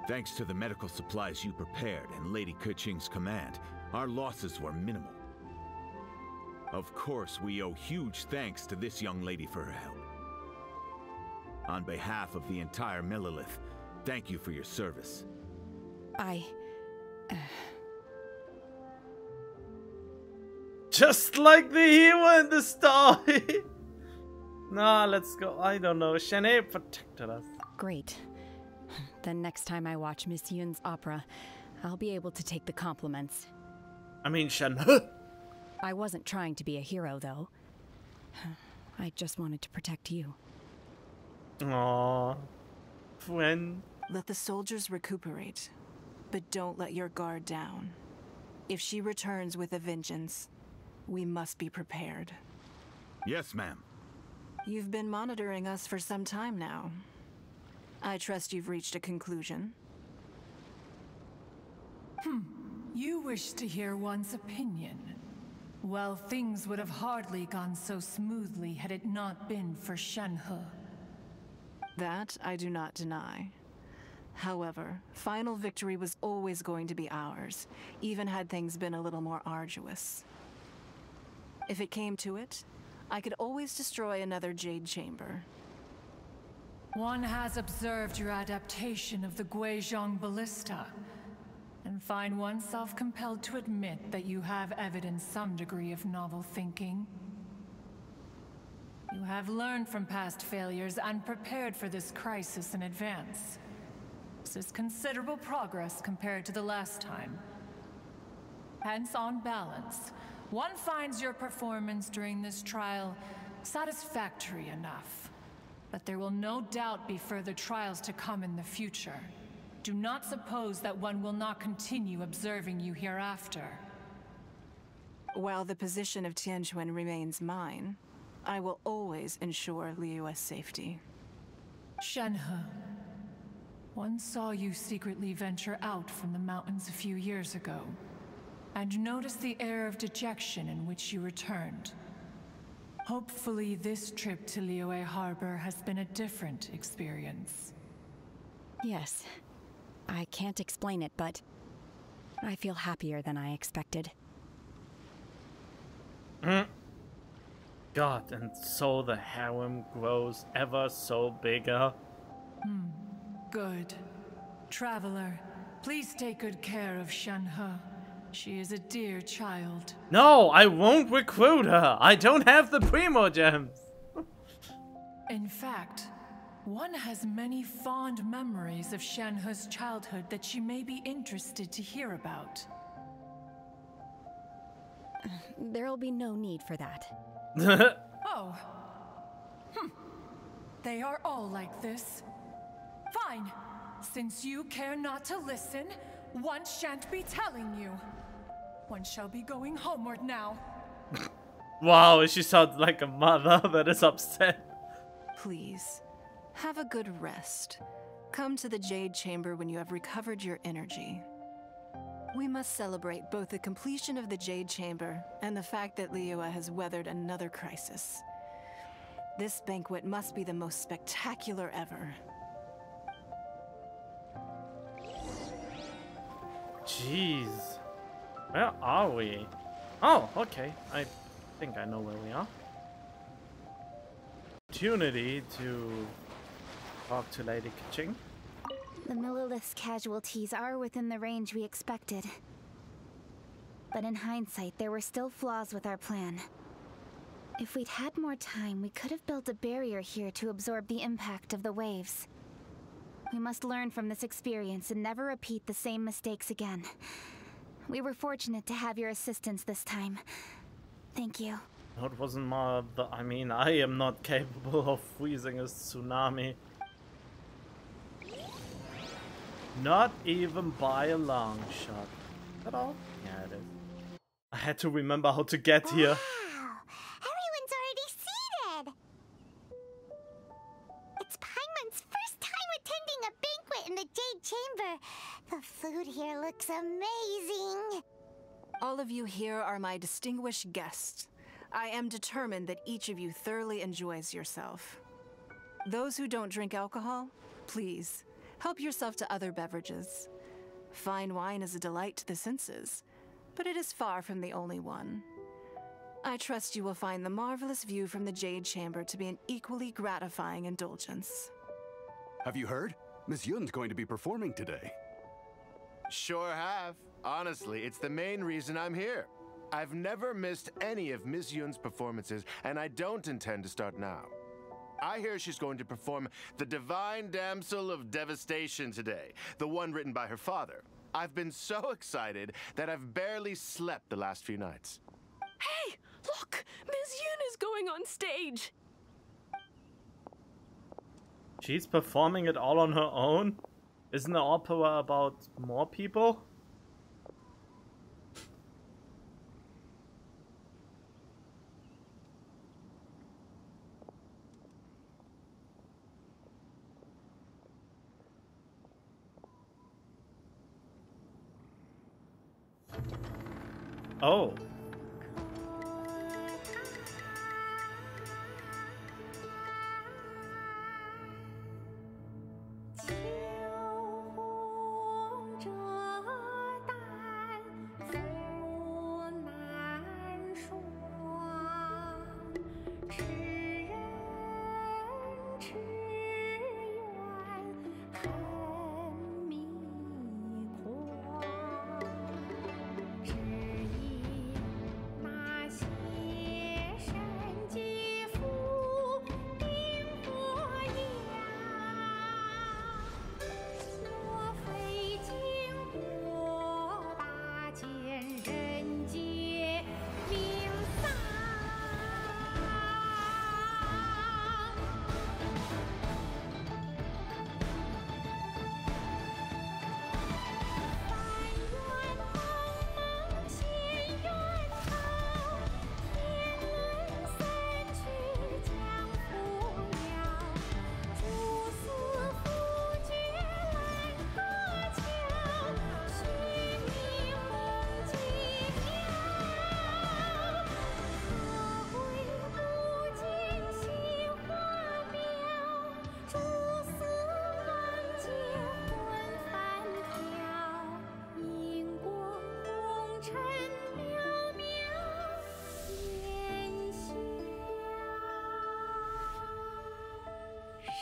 Thanks to the medical supplies you prepared and Lady Keqing's command, our losses were minimal. Of course, we owe huge thanks to this young lady for her help. On behalf of the entire Millilith, thank you for your service. Just like the hero in the story. Nah, let's go. I don't know. Shenhe protected us. Great. Then next time I watch Miss Yun's opera, I'll be able to take the compliments. I mean, Shenhe. I wasn't trying to be a hero, though. I just wanted to protect you. Aww. Friend. Let the soldiers recuperate, but don't let your guard down. If she returns with a vengeance, we must be prepared. Yes, ma'am. You've been monitoring us for some time now. I trust you've reached a conclusion. You wish to hear one's opinion. Well, things would have hardly gone so smoothly had it not been for Shenhe. That I do not deny. However, final victory was always going to be ours, even had things been a little more arduous. If it came to it, I could always destroy another Jade Chamber. One has observed your adaptation of the Guizhong ballista, and find oneself compelled to admit that you have evidenced some degree of novel thinking. You have learned from past failures and prepared for this crisis in advance. This is considerable progress compared to the last time. Hence, on balance, one finds your performance during this trial satisfactory enough. But there will no doubt be further trials to come in the future. Do not suppose that one will not continue observing you hereafter. While the position of Tianquan remains mine, I will always ensure Liyue's safety. Shenhe, one saw you secretly venture out from the mountains a few years ago, and noticed the air of dejection in which you returned. Hopefully this trip to Liyue Harbor has been a different experience. Yes. I can't explain it, but I feel happier than I expected. God, and so the harem grows ever so bigger. Good. Traveler, please take good care of Shenhe. She is a dear child. No, I won't recruit her. I don't have the Primo Gems. In fact, one has many fond memories of Shenhe's childhood that she may be interested to hear about. There'll be no need for that. Oh. They are all like this. Fine. Since you care not to listen, one shan't be telling you. One shall be going homeward now. Wow, she sounds like a mother that is upset. Please, have a good rest. Come to the Jade Chamber when you have recovered your energy. We must celebrate both the completion of the Jade Chamber and the fact that Liyue has weathered another crisis. This banquet must be the most spectacular ever. Jeez. Where are we? Oh, okay. I think I know where we are. Opportunity to talk to Lady Kaching. The Millilith's casualties are within the range we expected. But in hindsight, there were still flaws with our plan. If we'd had more time, we could have built a barrier here to absorb the impact of the waves. We must learn from this experience and never repeat the same mistakes again. We were fortunate to have your assistance this time. Thank you. No, it wasn't my... I mean, I am not capable of freezing a tsunami. Not even by a long shot. Is that all? Yeah, it is. I had to remember how to get here. Wow! Everyone's already seated! It's Paimon's first time attending a banquet in the Jade Chamber. The food here looks amazing. All of you here are my distinguished guests. I am determined that each of you thoroughly enjoys yourself. Those who don't drink alcohol, please, help yourself to other beverages. Fine wine is a delight to the senses, but it is far from the only one. I trust you will find the marvelous view from the Jade Chamber to be an equally gratifying indulgence. Have you heard? Miss Yun's going to be performing today. Sure have. Honestly, it's the main reason I'm here. I've never missed any of Miss Yun's performances, and I don't intend to start now. I hear she's going to perform The Divine Damsel of Devastation today, the one written by her father. I've been so excited that I've barely slept the last few nights. Hey, look! Miss Yun is going on stage! She's performing it all on her own? Isn't the opera about more people? Oh.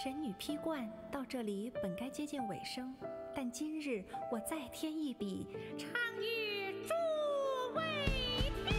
神女披冠到这里本该接近尾声，但今日我再添一笔，唱与诸位听。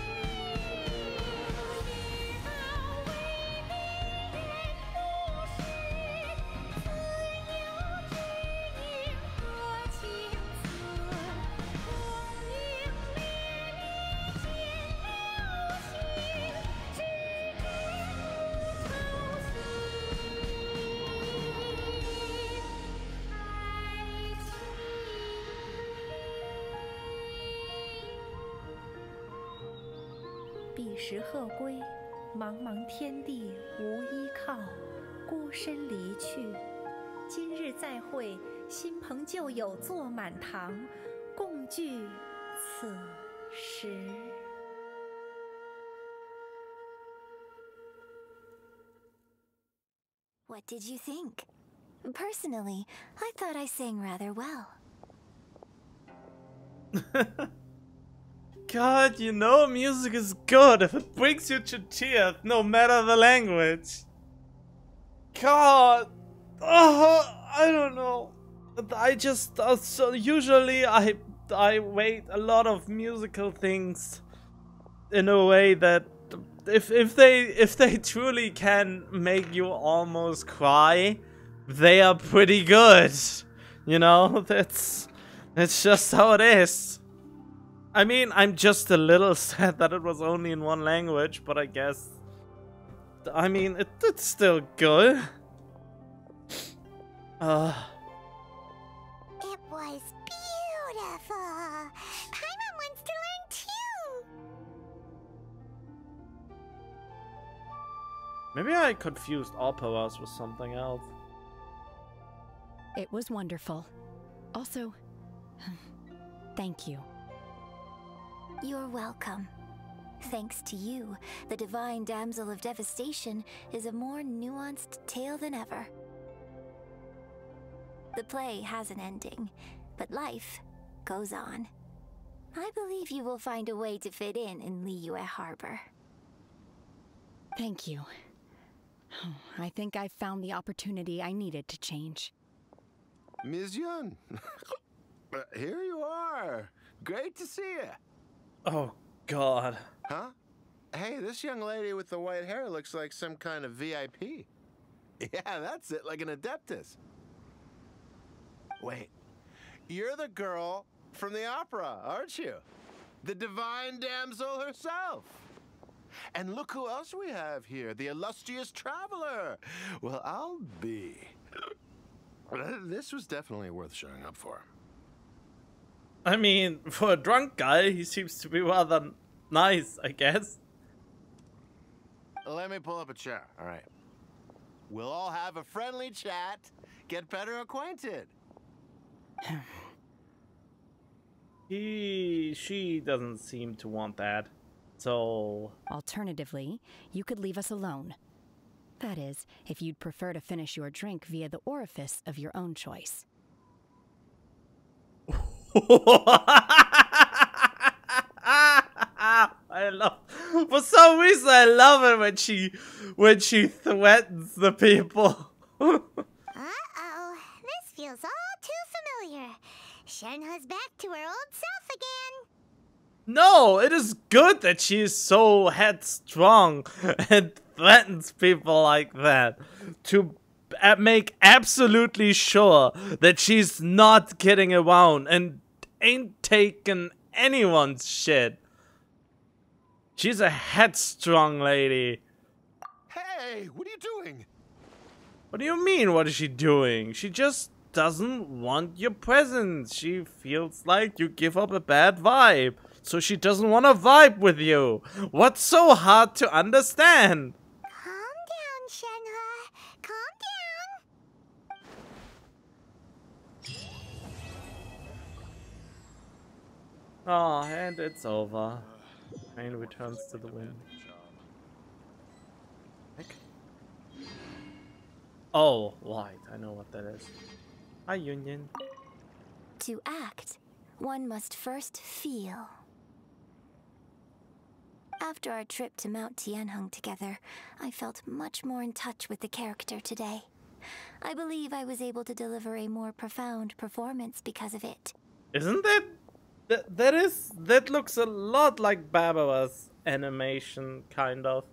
彼时鹤归，茫茫天地无依靠，孤身离去。今日再会，新朋旧友坐满堂，共聚此时。What did you think? Personally, I thought I sang rather well. God, you know music is good if it brings you to tears, no matter the language. God, I don't know. I just so usually I weight a lot of musical things in a way that if they truly can make you almost cry, they are pretty good. You know, that's just how it is. I mean, I'm just a little sad that it was only in one language, but I guess, I mean, it's still good. It was beautiful. Paimon wants to learn too. Maybe I confused operas with something else. It was wonderful. Also, thank you. You're welcome. Thanks to you, the Divine Damsel of Devastation is a more nuanced tale than ever. The play has an ending, but life goes on. I believe you will find a way to fit in Liyue Harbor. Thank you. I think I've found the opportunity I needed to change. Ms. Yun, here you are. Great to see you. Oh, God. Huh? Hey, this young lady with the white hair looks like some kind of VIP. Yeah, that's it, like an Adeptus. Wait, you're the girl from the opera, aren't you? The Divine Damsel herself. And look who else we have here, the illustrious traveler. Well, I'll be. This was definitely worth showing up for. I mean, for a drunk guy, he seems to be rather nice, I guess. Let me pull up a chair, all right. We'll all have a friendly chat, get better acquainted. She doesn't seem to want that, so... Alternatively, you could leave us alone. That is, if you'd prefer to finish your drink via the orifice of your own choice. I love, for some reason I love it when she threatens the people. Uh-oh, this feels all too familiar. Shenhe's back to her old self again. No, it is good that she is so headstrong and threatens people like that to make absolutely sure that she's not kidding around and ain't taking anyone's shit. She's a headstrong lady. Hey, what are you doing? What do you mean, what is she doing? She just doesn't want your presence. She feels like you give up a bad vibe. So she doesn't want to vibe with you. What's so hard to understand? Calm down, Shenhe. Calm down. Oh, and it's over. Rain returns to the wind. Oh, right. I know what that is. Hi, Union. To act, one must first feel. After our trip to Mount Tianheng together, I felt much more in touch with the character today. I believe I was able to deliver a more profound performance because of it. Isn't that looks a lot like Barbara's animation, kind of.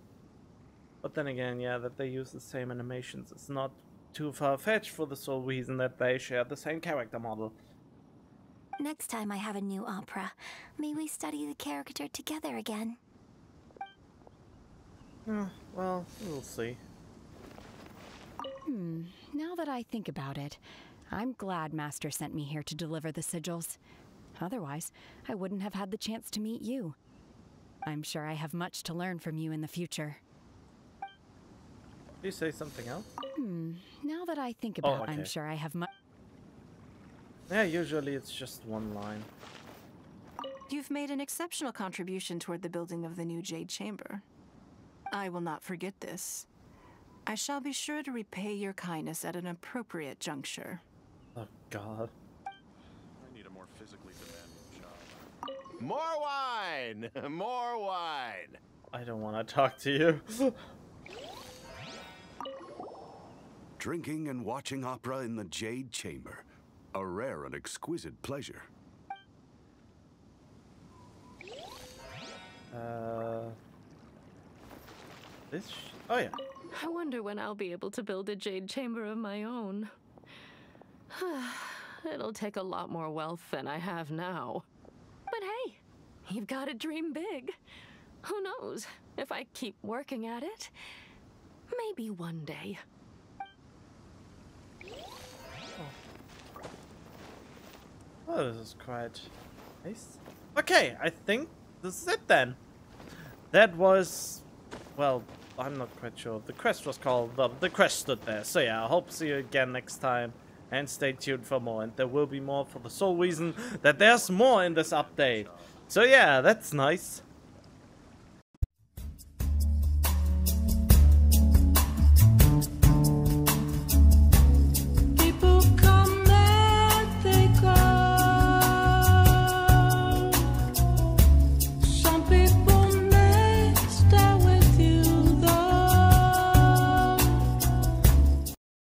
But then again, yeah, that they use the same animations is not too far-fetched for the sole reason that they share the same character model. Next time I have a new opera, may we study the character together again? Well, we'll see. Now that I think about it, I'm glad Master sent me here to deliver the sigils. Otherwise, I wouldn't have had the chance to meet you. I'm sure I have much to learn from you in the future. Did you say something else? Now that I think about it, okay. I'm sure I have much... Yeah, usually it's just one line. You've made an exceptional contribution toward the building of the new Jade Chamber. I will not forget this. I shall be sure to repay your kindness at an appropriate juncture. Oh, God. I need a more physically demanding job. More wine! More wine! I don't want to talk to you. Drinking and watching opera in the Jade Chamber. A rare and exquisite pleasure. Oh yeah. I wonder when I'll be able to build a Jade Chamber of my own. It'll take a lot more wealth than I have now. But hey, you've got to dream big. Who knows? If I keep working at it, maybe one day. Oh, this is quite nice. Okay, I think this is it then. That was, well, I'm not quite sure. The quest was called, the quest stood there. So yeah, I hope to see you again next time. And stay tuned for more. And there will be more for the sole reason that there's more in this update. So yeah, that's nice.